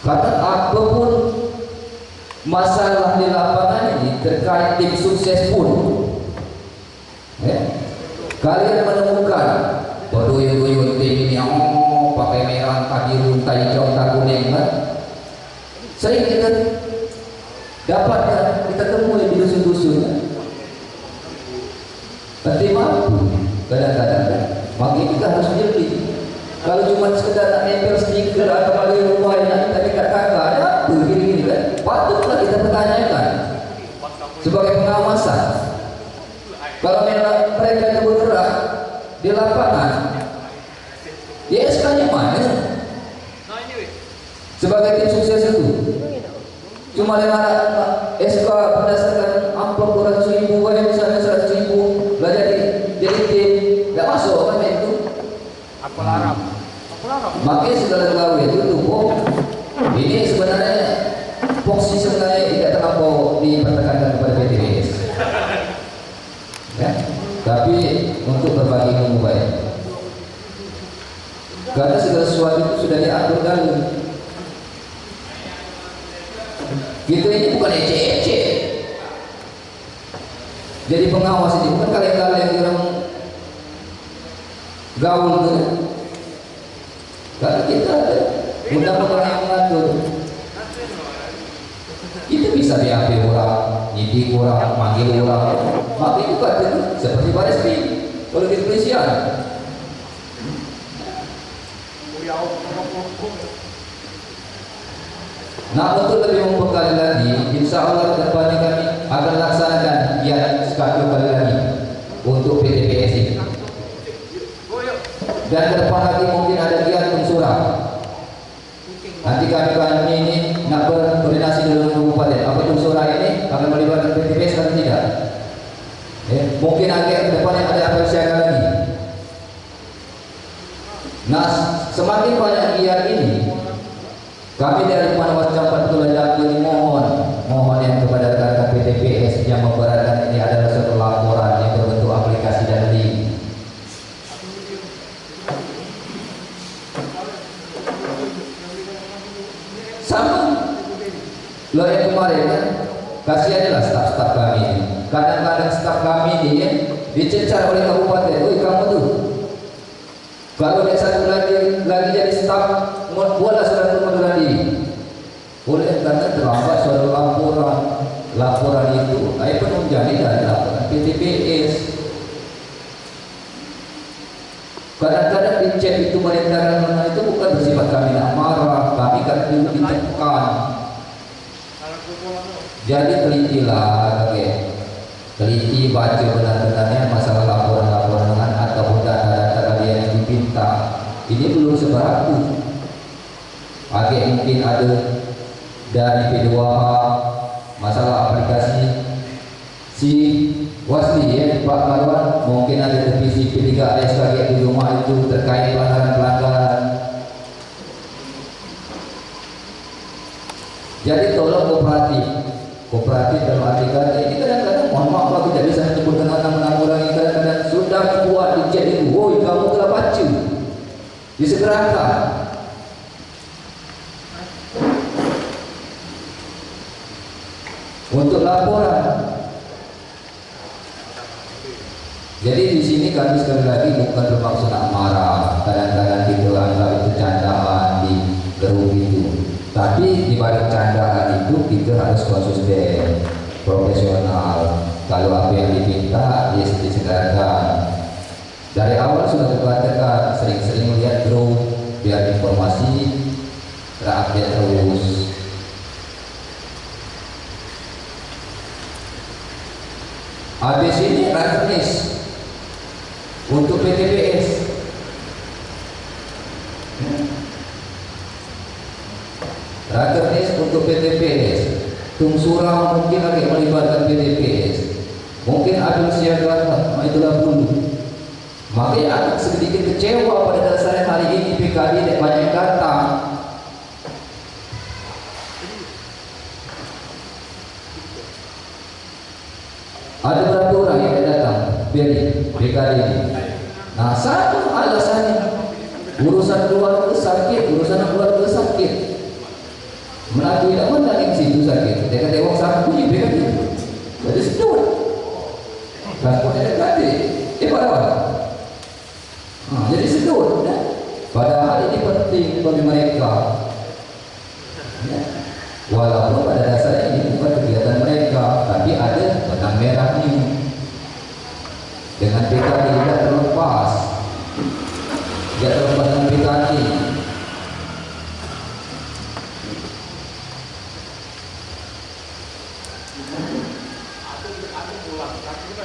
Karena apapun masalah di lapangan ini terkait tim sukses pun, kalian menemukan berduyun-duyun tim ini pakai merah, tak biru, tak hijau, tak kuning, kan? Sering kita dapatkan, kita temui di dusun-dusun, kan? Nanti mampu kadang-kadang, makanya kita harus jeli. Kalau cuma sekedar nak nempel stiker atau bagi rumah yang tadi kata-kata ada begini-gini kan, patutlah kita pertanyakan sebagai pengawasan. Kalau mereka itu bergerak di lapangan, ya SK-nya mana? Sebagai tim sukses itu cuma 500 SK berdasarkan amplop 200.000, misalnya 100.000 lah jadi tim, nggak masuk kan itu. Aku larang. Makanya segala gawe itu tuh, ini sebenarnya foksi sebenarnya tidak terlampau dipertekankan kepada PTS, ya? Tapi untuk berbagi ilmu baik, karena segala sesuatu itu sudah diatur dahulu. Kita ini bukan ece-ece. Jadi pengawas ini bukan kalian-kalian yang orang gaul tuh. Karena kita ada undang-undang yang mengatur. Itu bisa BAP orang, nyidik orang, manggil orang, maka itu kan seperti baris krim, kalau di kepolisian. Nah, untuk lebih memperkali lagi, insya Allah ke depannya kami akan laksanakan satu kali lagi untuk PTPS ini. Dan ke depan lagi mungkin ada giat pensurah. Nanti kami ini nak berkoordinasi dengan kabupaten. Apa itu surah ini akan melibatkan PTPS atau tidak? Mungkin agak ke depannya ada apa siaga lagi. Nah, semakin banyak giat ini, kami dari Panwas Campat Tulungagung ini mohon yang kepada rekan PTPS yang memberatkan ini adalah suatu laporan yang berbentuk aplikasi dan link. Sama lo yang kemarin kan, kasihannya lah staf-staf kami ini. Kadang-kadang staf kami ini dicecar oleh kabupaten. Woi kamu tuh, kalau dia satu lagi jadi staf, buatlah surat pengunduran diri. Oleh karena terlambat suatu laporan itu, saya pun menjadi dari laporan PTPS. Kadang-kadang di chat itu merintahkan mana itu bukan bersifat kami nak marah, kami kan dulu ditekan. Jadi telitilah, teliti baca benar-benarnya masalah laporan-laporan ataupun data-data kalian yang dipinta. Ini belum seberapa. Mungkin ada dari P2H masalah aplikasi si Wasli ya Pak Marwan, mungkin ada revisi P3S lagi di rumah itu terkait pelanggaran-pelanggaran. Jadi tolong kooperatif dalam arti kata ini kadang-kadang mohon maaf aku tidak bisa menyebutkan nama-nama orang ini, kadang-kadang sudah buat di chat itu, woi kamu telah baca, disegerakan. Untuk laporan. Jadi di sini kami sekali lagi bukan bermaksud nak marah. Kadang-kadang kita anggap itu candaan di grup itu. Tapi di balik candaan itu kita harus konsisten, profesional. Kalau apa yang diminta, dia disegerakan. Dari awal sudah dikatakan sering-sering melihat grup biar informasi terupdate terus. Habis ini rakernis untuk PTPS. Rakernis untuk PTPS. Tungsura mungkin lagi melibatkan PTPS. Mungkin ada siaga, itulah dulu. Makanya agak sedikit kecewa pada dasarnya hari ini PKD tidak banyak datang. Ada berapa orang yang datang BKD ini? Nah, satu alasannya urusan keluarga sakit, Melaju tidak mana yang situ sakit. Dia kata orang sakit punya BKD. Jadi sedut. Transportnya BKD. Pada jadi sedut. Padahal ini penting bagi mereka. Walaupun pada dasarnya ini bukan kegiatan mereka, tapi ada benang merah ini. Dengan PKD tidak terlepas dengan PKD.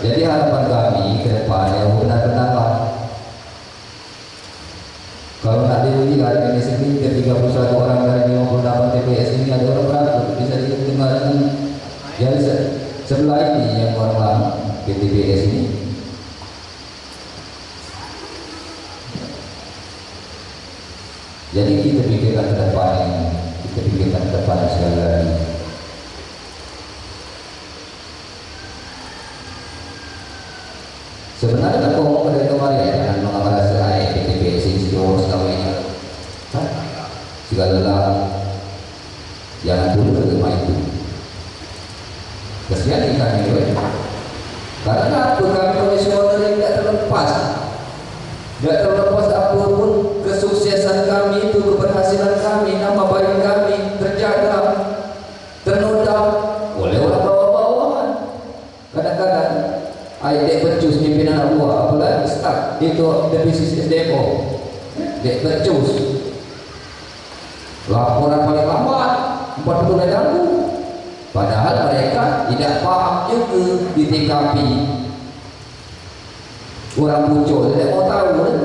Jadi harapan kami ke depan yang benar-benar kalau nak dilihat hari ini sendiri 31 orang dari 58 TPS ini ada orang berapa? Bisa didengar jadi sebelah ini yang orang lama PTPS ini. Jadi kita pikirkan ke depan sekali lagi. Sebenarnya aku ngomong pada kemarin ya, dengan mengambil serai PTPS ini diurus kawinnya. Segala jangan dulu rumah itu. Kesian ikan itu. Karena apa kami komisioner ini tidak terlepas, tidak terlepas apapun kesuksesan kami itu, keberhasilan kami, nama baik kami terjaga, ternodam oleh orang bawah-bawahan. Kadang-kadang dek becus pimpinan anak buah, apalagi staf itu divisi SDO, dek becus laporan paling lambat 40 menit. Padahal mereka tidak paham juga di TKP. Orang muncul tidak mau tahu kan?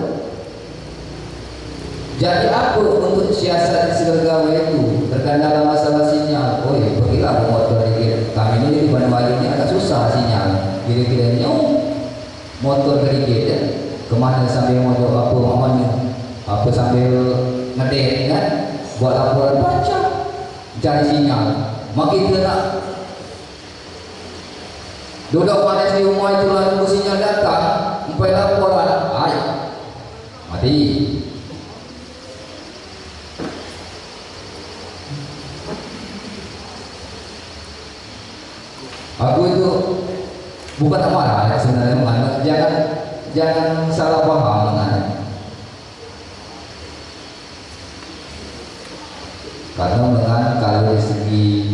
Jadi apa untuk siasat segala itu? Terkendala masalah sinyal. Oh ya, pergilah motor ini. Kami ini di Bandung ini agak susah sinyal. Kira-kira motor kerikit ya. Kemana sambil motor apa mamanya? Apa sambil ngedek kan? Buat laporan baca, cari sinyal. Makin kita nak duduk manis di rumah itu lalu sinyal datang, sampai laporan, mati. Aku itu bukan amarah sebenarnya, jangan salah paham mengenai. Karena dengan kalau dari segi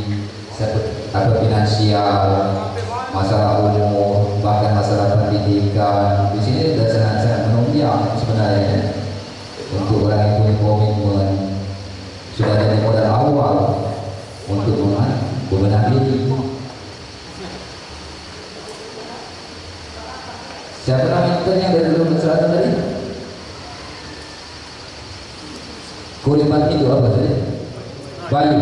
finansial, masalah umum, bahkan masalah pendidikan, di sini sudah sangat menunjang sebenarnya untuk orang yang punya komitmen, sudah dari modal awal untuk membenahi diri. Siapa nama yang dari dulu selatan tadi? Kuripan itu apa tadi? Bayu.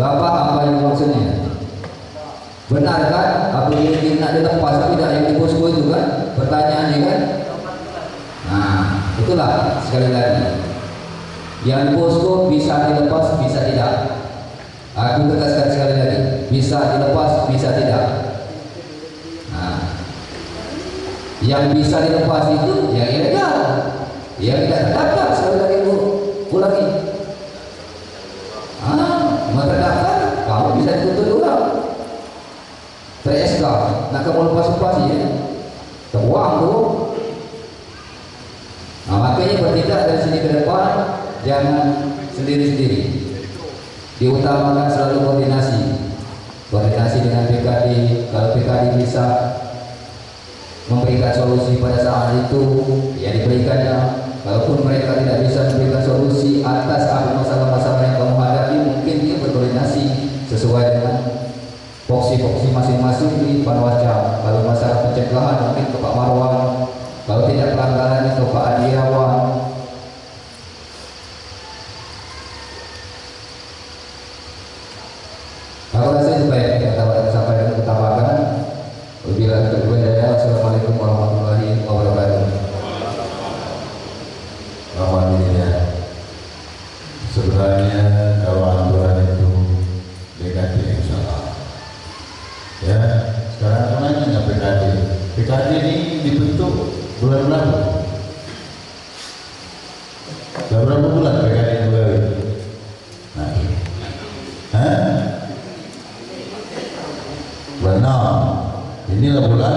Gak paham Bayu maksudnya. Benar kan? Apa ini nak dilepas tidak yang di posko itu kan? Pertanyaannya kan? Nah, itulah sekali lagi. Yang di posko bisa dilepas, bisa tidak. Aku tegaskan sekali lagi, bisa dilepas, bisa tidak. Nah, yang bisa dilepas itu yang ilegal, yang tidak terdaftar. Sekali lagi ulangi. Terdaftar, kamu bisa dituntut orang. Ter-SK, nak kamu lepas-lepas ya, terbuang tuh. Nah, makanya bertindak dari sini ke depan, jangan sendiri-sendiri. Diutamakan selalu koordinasi dengan PKD. Kalau PKD bisa memberikan solusi pada saat itu, ya diberikannya. Kalaupun mereka tidak bisa memberikan solusi atas masalah-masalah yang kamu hadapi, mungkin dia berkoordinasi sesuai dengan foksi-foksi masing-masing di Panwascam. Kalau masalah pencegahan mungkin ke Pak Marwan, kalau tidak pelanggaran ke Pak Adiawan. Aku rasa itu baik yang dapat sampai dengan ketabakan. Wabillahi taufiq wal hidayah. Assalamualaikum warahmatullahi wabarakatuh. Alhamdulillah. Sebenarnya kalau aturan itu negatif salah. Ya, sekarang namanya PKD. PKD ini dibentuk bulan berapa? Sudah berapa bulan PKD mulai? Nah, bulan 6. Inilah bulan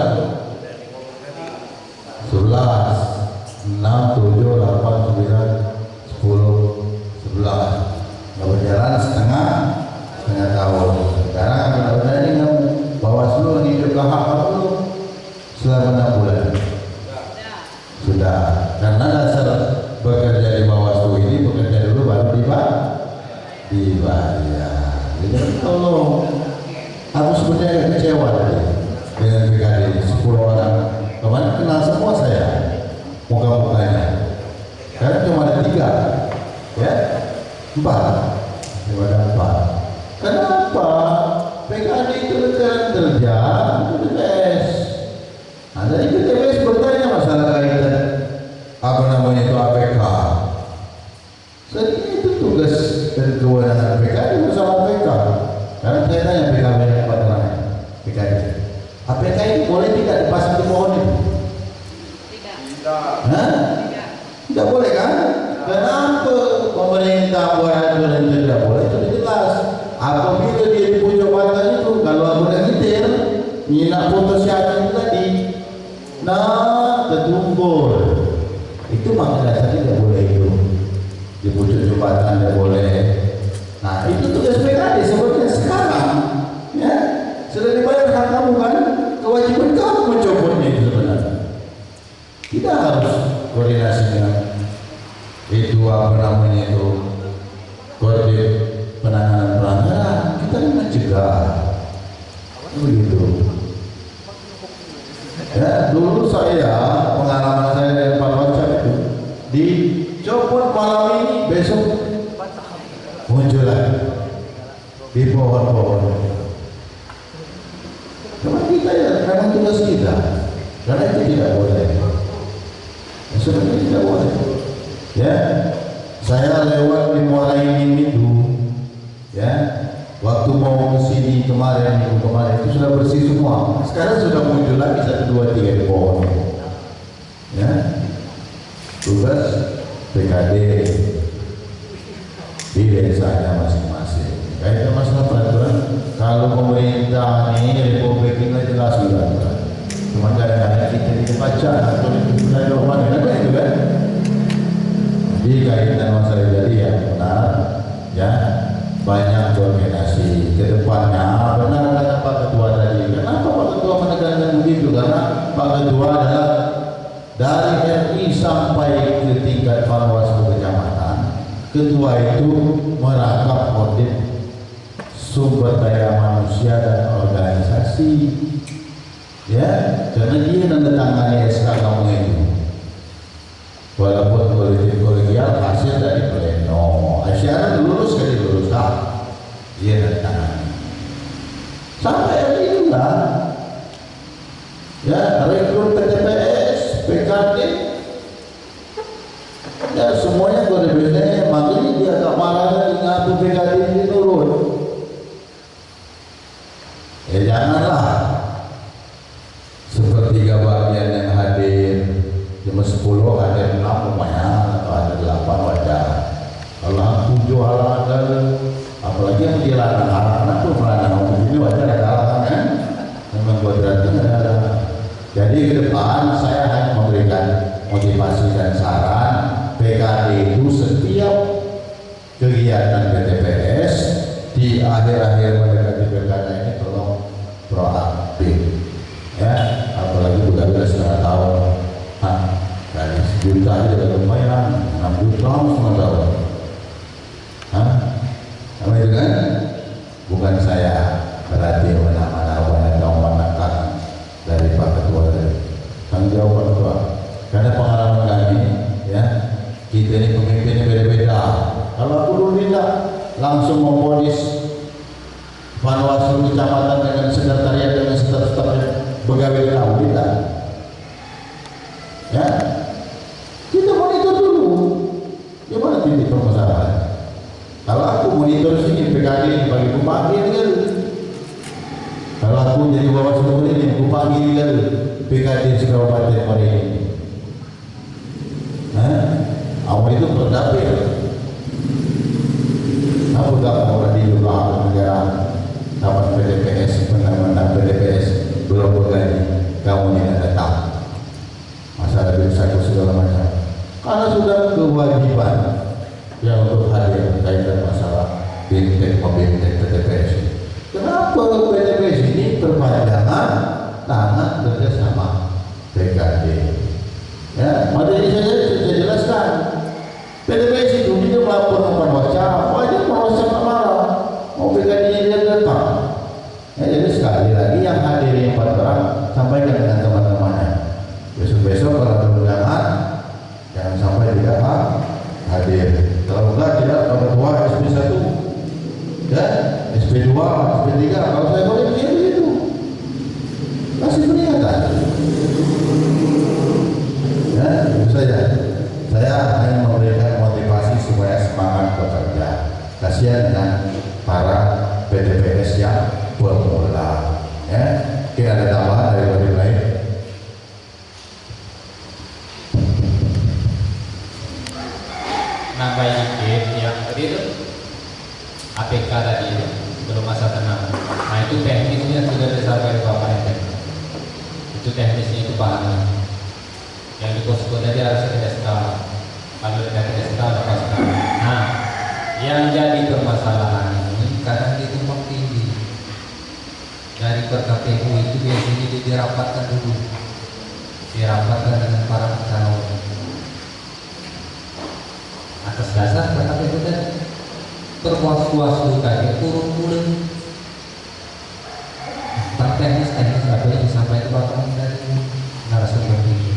11. 6, 7, 8, 9, 10, 11. Nggak berjalan setengah tahun. Sekarang benar-benar ini Bawaslu ini juga hak belum selama 6 bulan. Sudah. Karena dasar bekerja di Bawaslu ini bekerja dulu baru dibayar. Jadi tolong. Aku sebenarnya kecewa tadi dengan PKD 10 orang. Kemarin kenal semua saya. Muka-mukanya karena cuma ada 3 ya 4 cuma ada 4. Kenapa? PKD itu kerja itu BTS. Nah dari BTS bertanya masalah kaitan apa namanya itu APK. Jadi itu tugas dari kewenangan PKD bersama APK. Karena saya tanya PKD apa namanya PKD. APK itu boleh tidak dipasang di pohon itu? Tidak boleh kan? Kenapa pemerintah buat aturan itu tidak boleh? Itu jelas. apabila dia di puncak jabatan itu, kalau aku dah ngitir, nak foto siapa tadi, nah tertumpul. Itu makna dasar tidak boleh itu di puncak jabatan, tidak boleh. Nah itu tugas PKD sebenarnya sekarang, ya sudah dibayar hak kamu kan, kewajiban kamu mencopotnya itu sebenarnya. Kita harus koordinasi dengan itu apa namanya itu koordinasi penanganan pelanggaran. Kita kan mencegah begitu. Ya dulu saya pengalaman saya dari Pak Wacap itu dicopot malam ini, besok muncul lagi di pohon-pohon. Cuma kita ya memang tugas kita, karena itu tidak boleh. Sebenarnya tidak boleh. Ya, saya lewat di Muara Enim itu, ya, waktu mau ke sini kemarin itu sudah bersih semua. Sekarang sudah muncul lagi 1, 2, 3 di pohon. Ya, tugas PKD di desanya masing-masing. Kaitan masalah peraturan, kalau pemerintah ini Republik ini jelas sudah. Cuma kadang-kadang kita dibaca atau dari mana ada itu kan. Jadi kaitan masalah jadi ya benar, ya banyak koordinasi ke depannya. Benar kata Pak Ketua tadi. Kenapa Pak Ketua menekankan begitu? Karena Pak Ketua adalah dari RI sampai ke tingkat Panwaslu kecamatan, ketua itu merangkap audit sumber daya manusia dan organisasi. Ya, karena dia menandatangani SK kamu itu. Walaupun kolegial hasil dari pleno, syarat lulus kali lulus tak, dia menandatangani. Sampai hari ini lah, ya rekrut PTPS, PKD, ya semuanya berbeda. Makanya dia tak malah ngaku PKD ini turun. Ya janganlah sepertiga bagian yang hadir cuma 10 hadir 6 lumayan, atau ada 8 wajar. Kalau 7 halangan, apalagi yang dilarang halangan tuh melarang ini wajar ada halangan kan? Memang berarti ada. Jadi ke depan saya hanya memberikan motivasi dan saran PKD itu setiap kegiatan BTPS di akhir-akhir mendekati pilkada ini tolong proaktif. Ya, apalagi udah setengah tahun, dari 1 juta aja udah lumayan, 6 juta setengah tahun. Sama itu kan? Bukan saya berarti mana-mana atau menekan dari Pak Ketua tadi. Tanggung jawab Pak Ketua. Karena pengalaman kami, ya, kita ini pemimpinnya beda-beda. Kalau aku dulu tidak langsung memponis Panwaslu kecamatan dengan sekretariat dengan staf-stafnya pegawai kamu tidak, ya kita monitor dulu gimana titik permasalahan. Kalau aku monitor sini PKD bagi bupati kan, kalau aku jadi Bawaslu ini bupati kan PKD Kabupaten Muara Enim, awal itu berdapil. Aku tak mau di luar negara dapat PDPS, benar-benar PDPS belum bergaji, kamu tidak datang. Masalah saku segala macam. Karena sudah kewajiban yang untuk hadir kaitan masalah bintek membintek PDPS. Kenapa PDPS ini perpanjangan tangan kerjasama PKD? Ya, materi saya jelaskan. PDPS itu dia melaporkan Panwascap, wajib Panwascap marah. Mau PKD dia datang. Ya, jadi sekali lagi yang hadir 4 orang sampaikan dengan teman-temannya. Besok-besok kalau ada undangan jangan sampai tidak hadir. Kalau enggak tidak Ketua SP1, ya SP2, SP3. Kalau saya boleh dia begitu, kasih peringatan. Ya itu saja. Saya hanya memberikan motivasi supaya semangat bekerja. Kasihan dengan para PDPS yang pemula. Ya, mungkin ada tambahan dari lebih lain. Nambahin dikit yang tadi itu APK tadi disampaikan Bapak NTK. Itu teknisnya itu bahannya. Yang di posko tadi harus ada SK. Kalau dari SK lepaskan. Nah, yang jadi permasalahan ini kadang dia tumpang tinggi. Dari per KPU itu biasanya dia dirapatkan dulu. Dirapatkan dengan para calon. Atas dasar per KPU tadi perpuas-puas tadi turun mulai. Teknis apa yang disampaikan Bapak dari narasumber ini.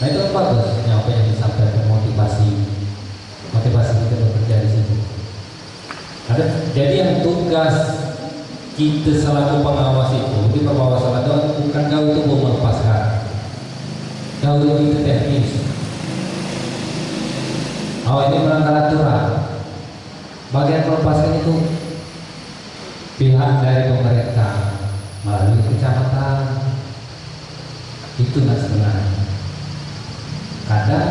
Nah itu bagus apa yang disampaikan motivasi kita bekerja di situ. Jadi yang tugas kita selaku pengawas itu di pengawasan itu bukan kau itu mau melepaskan, kau itu teknis. Oh ini melanggar aturan. Bagian melepaskan itu pihak dari pemerintah melalui kecamatan. Itu nggak sebenarnya. Kadang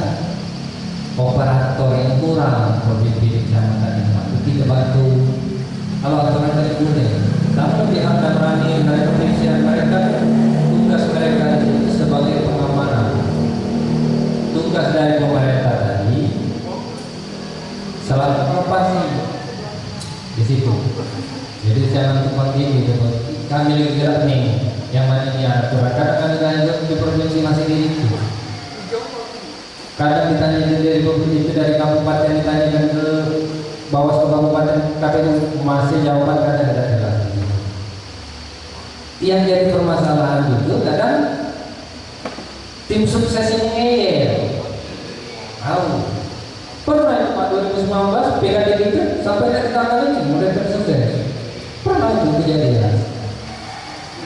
operator yang kurang pemimpin kecamatan yang mampu kita bantu. Kalau aturan dari boleh, namun pihak dan berani dari kepolisian mereka tugas mereka itu sebagai pengamanan. Tugas dari pemerintah tadi selalu melepasi di situ. Jadi jangan tumpang tinggi. Kami lagi gerak nih, yang mana ini aturan. Kadang kami lanjut di provinsi masih di itu. Kadang ditanya dari provinsi itu dari kabupaten ditanyakan ke bawah ke kabupaten, KPU masih jawaban kadang tidak jelas. Yang jadi permasalahan itu kadang tim sukses ini ngeyel. Tahu? Pernah itu Pak 2019 PKD itu sampai dari tangan ini mulai tim sukses. Pernah itu kejadian.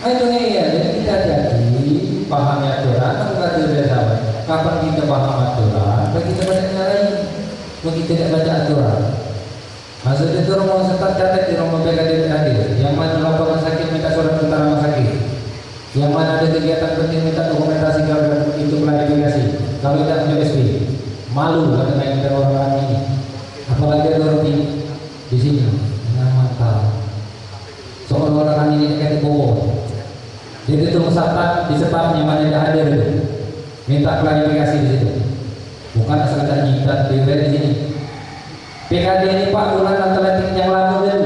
Nah itu ya, jadi kita jadi pahami aturan, enggak tidak. Kapan kita paham aturan, bagi kita banyak nyalain, bagi tidak baca aturan. Maksudnya itu rumah setar catat di rumah PKD hadir, yang mana laporan sakit minta surat tentara rumah sakit, yang mana ada kegiatan penting minta dokumentasi kalau itu klarifikasi, kalau tidak punya SP, malu karena kita orang ini, apalagi ada orang di sini, nah mantap. Soal orang ini kayak bohong. Jadi itu musafat di sebabnya mana tidak hadir itu. Minta klarifikasi di situ. Bukan sekedar nyikat di sini. PKD ini Pak bulan atletik yang lalu itu.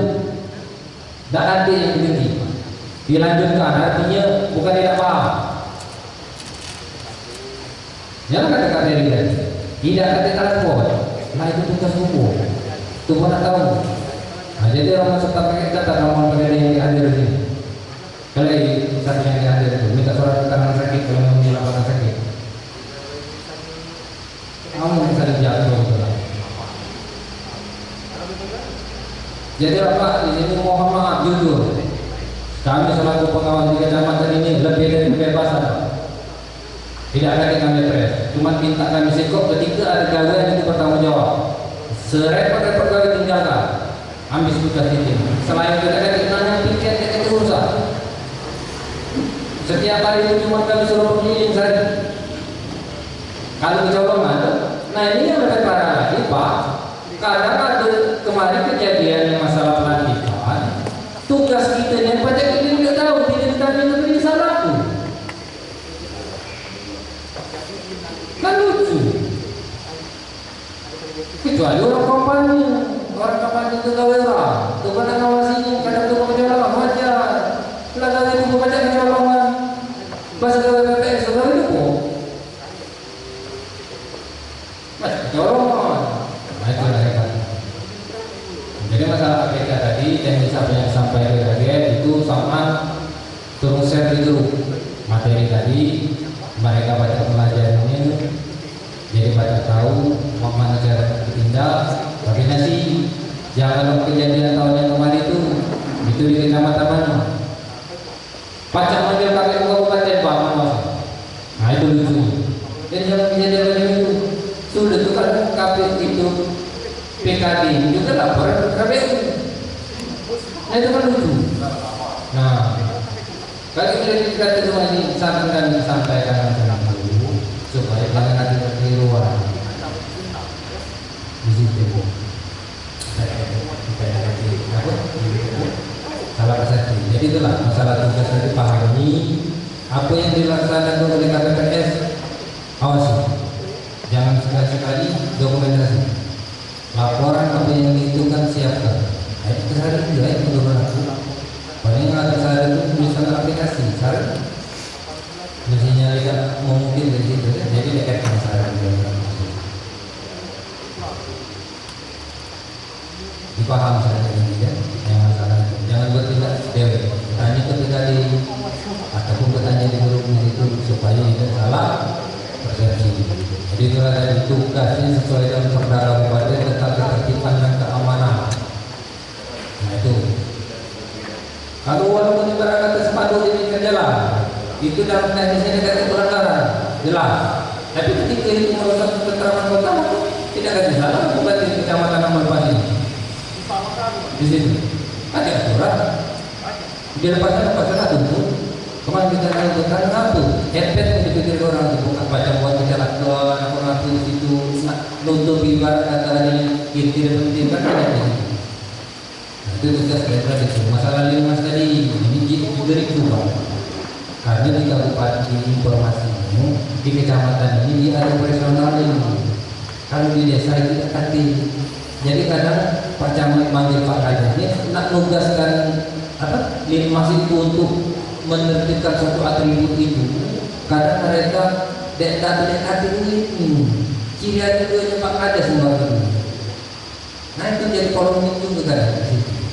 Dan nanti yang begini. Dilanjutkan artinya bukan tidak paham. Jangan kata-kata ini tadi. Tidak kata transport. Nah itu tugas hukum. Itu mana tahu. Nah jadi orang serta pakai kata nomor PKD yang hadir di sini. Kalau satu yang hadir itu minta surat keterangan sakit kalau memang di lapangan sakit. Kamu bisa dijatuh. Jadi Bapak di sini mohon maaf jujur. Kami selaku pengawas di kecamatan ini lebih dari kebebasan. Tidak ada kami pres. Cuma minta kami sikap ketika ada gawean itu bertanggung jawab. Serepot-repot gawe tinggalkan. Ambil tugas itu. Selain itu ada nanya tiket itu urusan. Setiap hari itu cuma kami suruh keliling saja. Kalau kecolongan, nah ini yang lebih parah lagi Pak. Kadang ada kemarin kejadian yang masalah pelantikan. Tugas kita yang pajak ini tidak tahu, tidak kami negeri salahku. Kan lucu. Kecuali orang kampanye itu gawe orang. Itu kan ngawasinya, kadang itu kecolongan wajar. Kalau gawe itu baca kecolongan. Bahasa gawe PPS itu gawe itu. Mas kecolongan. Nah itu lah hebat. Jadi masalah APK tadi yang disampaikan kaget itu sama turun share di grup materi tadi mereka baca pelajarannya jadi baca tahu mana cara ditindak koordinasi jangan kejadian tahun yang kemarin itu di kecamatan mana pacak manggil kakek kabupaten Pak Mas. Nah itu lucu. Dan jangan kejadian itu sudah itu kan KP itu PKD juga laporan KPU. Nah itu kan lucu. Nah kalau kita semua ini sampaikan disampaikan dulu supaya jangan ada kekeliruan di situ. Salah persepsi. Jadi itulah masalah tugas yang dipahami. Apa yang dilaksanakan oleh KPPS, awasi. Jangan sekali-sekali dokumentasi. Laporan apa yang dihitung siapkan. Nah, itu sehari juga yang menurut aku. Paling ada sehari itu misalnya aplikasi, sehari mestinya tidak mungkin dari situ. Jadi dekatkan sehari juga. Dipaham saja ini ya, yang masalah itu. Jangan bertindak dewe. Tanya ketika di ataupun bertanya di grup itu supaya tidak salah persepsi. Jadi itulah dari tugasnya sesuai dengan Perda Kabupaten tentang ketertiban dan keamanan. Nah itu. Kalau walaupun ibarat kata sepatu di pinggir jalan, itu dalam teknisnya tidak ada pelanggaran, jelas. Tapi ketika itu merusak keterangan kota, tidak ada salah. Bukan di kecamatan nomor 4 ini. Di situ ada aturan. Di depannya pasal tentu. Kemarin kita lakukan ngapu, headpad yang dipikir orang itu bukan baca buat kita lakukan apa ngapu di situ, nutup ibarat kata ini tidak penting kan tidak ini. Nah, itu tugas daerah itu. Masalah linmas tadi ini diberi coba. Karena di kabupaten informasinya di kecamatan ini dia ada personal ini. Kalau di desa itu tidak kati. Jadi kadang Pak Camat manggil Pak Raja ini nak nugaskan apa linmas itu untuk menerbitkan suatu atribut itu. Kadang mereka tidak ini ciri itu Pak Raja semua itu. Nah itu jadi polemik juga kadang.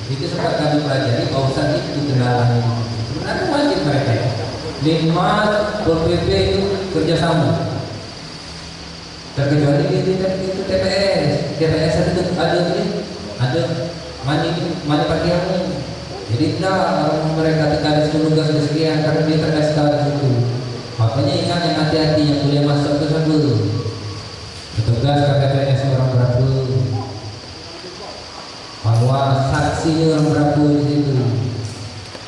Itu sempat kami pelajari bahwa itu kendalanya. Sebenarnya wajib mereka linmas BPP itu kerjasama. Terkecuali itu TPS ada money pakaiannya. Jadi tidak mereka tekan tugas sekian karena dia terkait sekali itu. Makanya ingat yang hati-hati yang boleh masuk ke sana. Petugas KPPS orang berapa? Bahwa saksinya orang berapa di situ.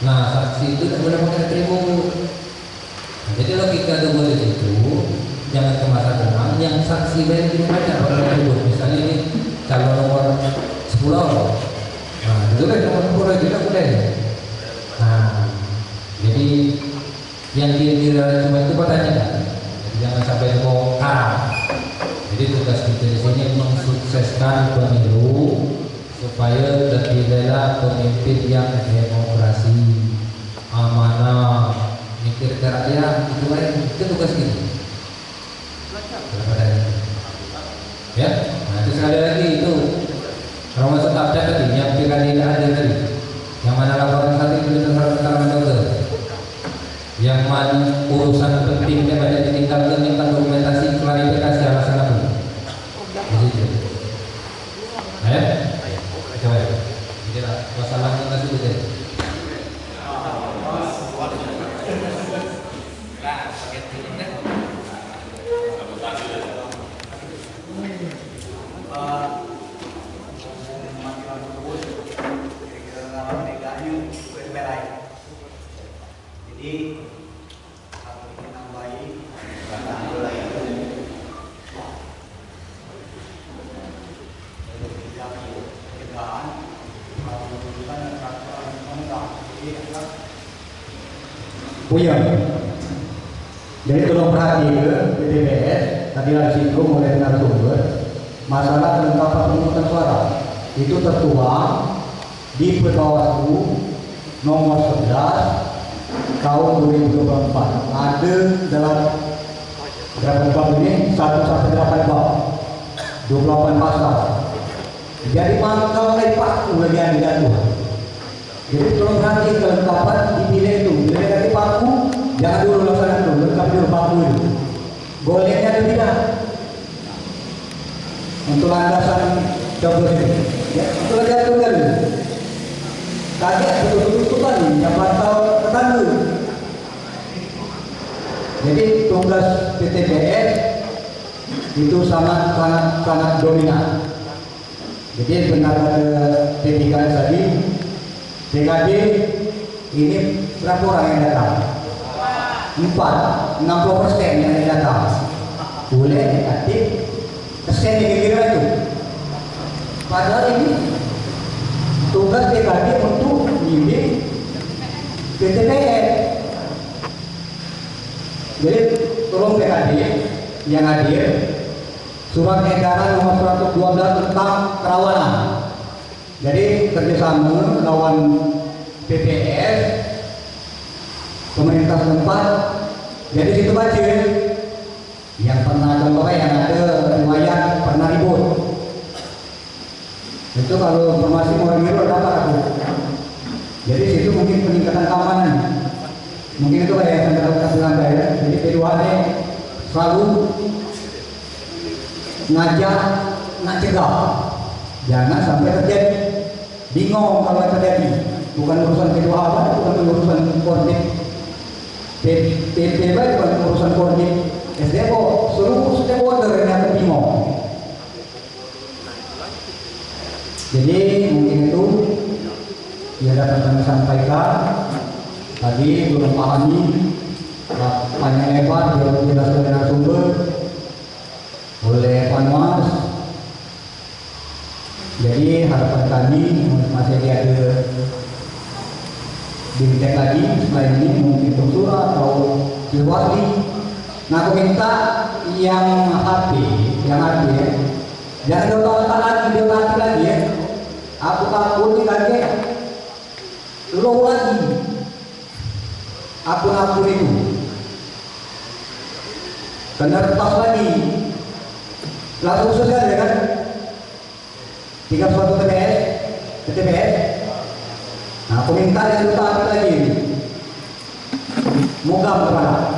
Nah saksi itu tidak boleh pakai atribut. Jadi logika dua di situ. Jangan ke masa depan yang saksi baik tidak banyak orang atribut. Misalnya ini calon nomor 10. Nah, itu kan nomor 10 juga boleh. Nah, jadi yang kira-kira cuma itu pertanyaan. Jangan sampai bongkar. Jadi tugas kita di sini mensukseskan pemilu supaya terpilihlah pemimpin yang demokrasi, amanah, mikir ke rakyat. Itu tugas kita. Ya, nah itu sekali lagi itu. Kalau masuk tab tadi yang tidak ada tadi, yang mana laporan satu itu keterangan dokter, yang mana urusan penting yang pada ditinggalkan tentang dokumentasi klarifikasi alasan apa? Begitu. Ya, coba ya. Jadi masalahnya nggak sulit ya. Jadi kalau kita nambahi Punya. Jadi tolong perhati ke BPPS tadi ada situ mulai narasumber masalah kelengkapan pemungutan suara itu tertuang di Bawaslu nomor 11 tahun 2024 ada dalam berapa bab ini 1 sampai 8 bab 28 pasal. Jadi mangkal dari paku lagi ada jatuh. Jadi tolong perhati kelengkapan dipilih itu. Bila nanti paku jangan dulu laksanakan dulu, lengkap dulu paku itu. Bolehnya ada tidak? Untuk landasan coblos ini. Ya, itu lagi aturan. Kaget betul-betul tadi yang pantau tetangga. Jadi tugas PTPS itu sangat dominan. Jadi benar kata PTK tadi, PKD ini berapa orang yang datang? 60% yang datang. Boleh negatif, persen kira-kira itu. Padahal ini tugas PKD untuk membimbing PTPS. Jadi tolong PKD yang hadir, surat edaran nomor 112 tentang kerawanan. Jadi kerjasama lawan PPS, pemerintah setempat. Jadi situ baca yang pernah contohnya yang ada riwayat pernah ribut. Itu kalau informasi mau ribut dapat aku. Jadi situ mungkin peningkatan keamanan. Mungkin itu kayak yang saya kasih lantai ya. Jadi P2D selalu ngajak nak cegah, jangan sampai terjadi. Bingung kalau terjadi, bukan urusan P2 apa, bukan urusan koordinat PPB, bukan urusan koordinat SDO, seluruh stakeholder yang akan bingung. Jadi mungkin itu yang dapat kami sampaikan. Tadi belum pahami panjang lebar belum dijelaskan dengan sumber oleh Panwas. Jadi harapan kami masih ada bintek lagi selain ini, mungkin surat atau diwakili. Nah, aku minta yang HP jangan diotak lagi ya. Aku takut lagi low lagi akun-akun itu karena retas lagi langsung saja ya kan, tinggal suatu TPS. Nah, aku minta yang utama lagi moga berapa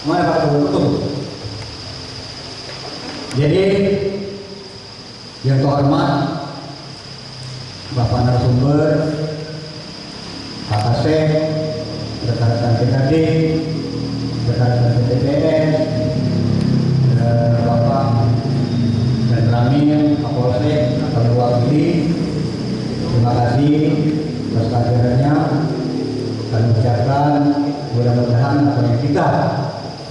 mana Pak betul. Jadi yang terhormat Bapak narasumber, Pak Kasep, rekan-rekan PKD, rekan-rekan PTPS, Bapak dan Ramil, Kapolsek, atau diwakili, terima kasih atas kehadirannya. Kami ucapkan mudah-mudahan apa yang kita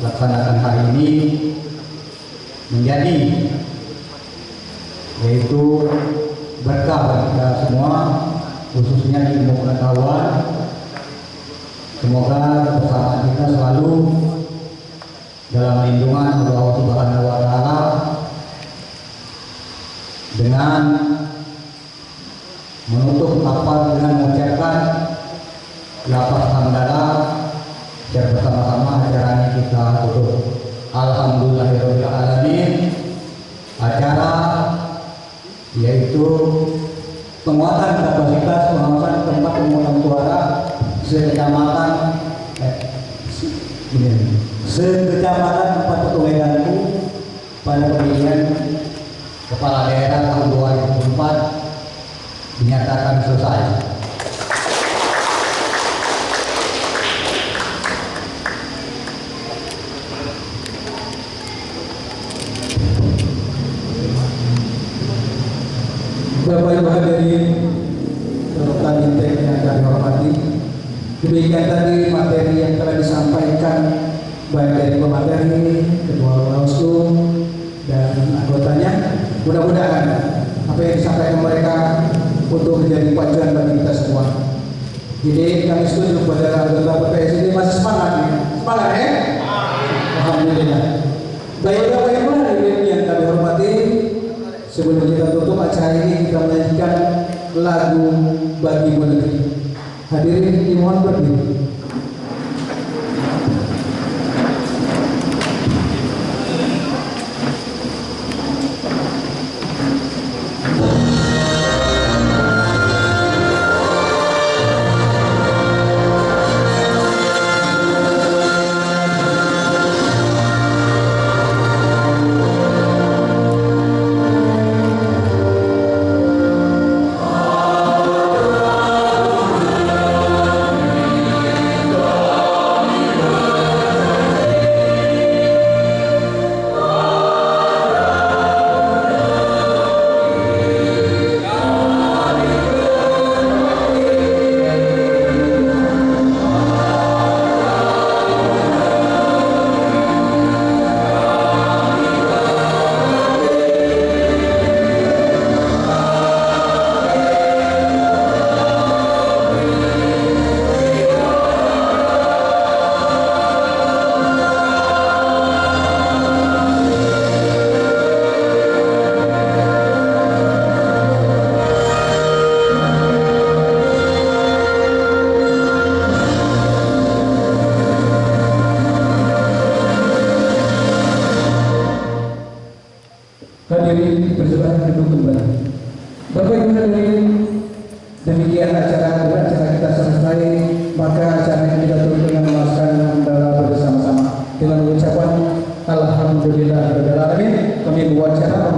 laksanakan hari ini menjadi yaitu berkah bagi kita semua, khususnya di ilmu pengetahuan. Semoga bersama kita selalu dalam lindungan Allah Subhanahu wa Ta'ala dengan menutup lafaz dengan mengucapkan lafaz hamdalah. Biar bersama-sama acara ini kita tutup. Alhamdulillahirabbil alamin. Acara yaitu penguatan kapasitas pengawasan tempat pemungutan suara sekecamatan tempat petugasku pada pemilihan kepala daerah tahun 2004 dinyatakan selesai. Bapak Ibu hadirin rekan Bintek yang kami hormati, demikian tadi materi yang telah disampaikan baik dari pemateri, ketua Bawaslu dan anggotanya. Mudah-mudahan apa yang disampaikan mereka untuk menjadi pelajaran bagi kita semua. Jadi kami setuju pada anggota PPS ini masih semangat ya? Semangat ya? Alhamdulillah. Baik Bapak Ibu hadirin yang kami hormati, sebelum kita tutup acara ini, kita menyanyikan lagu Bagi Negeri. Hadirin dimohon berdiri. acara kita selesai, maka acara ini kita tutup dengan memuaskan doa bersama-sama dengan ucapan Alhamdulillah. Kami buat acara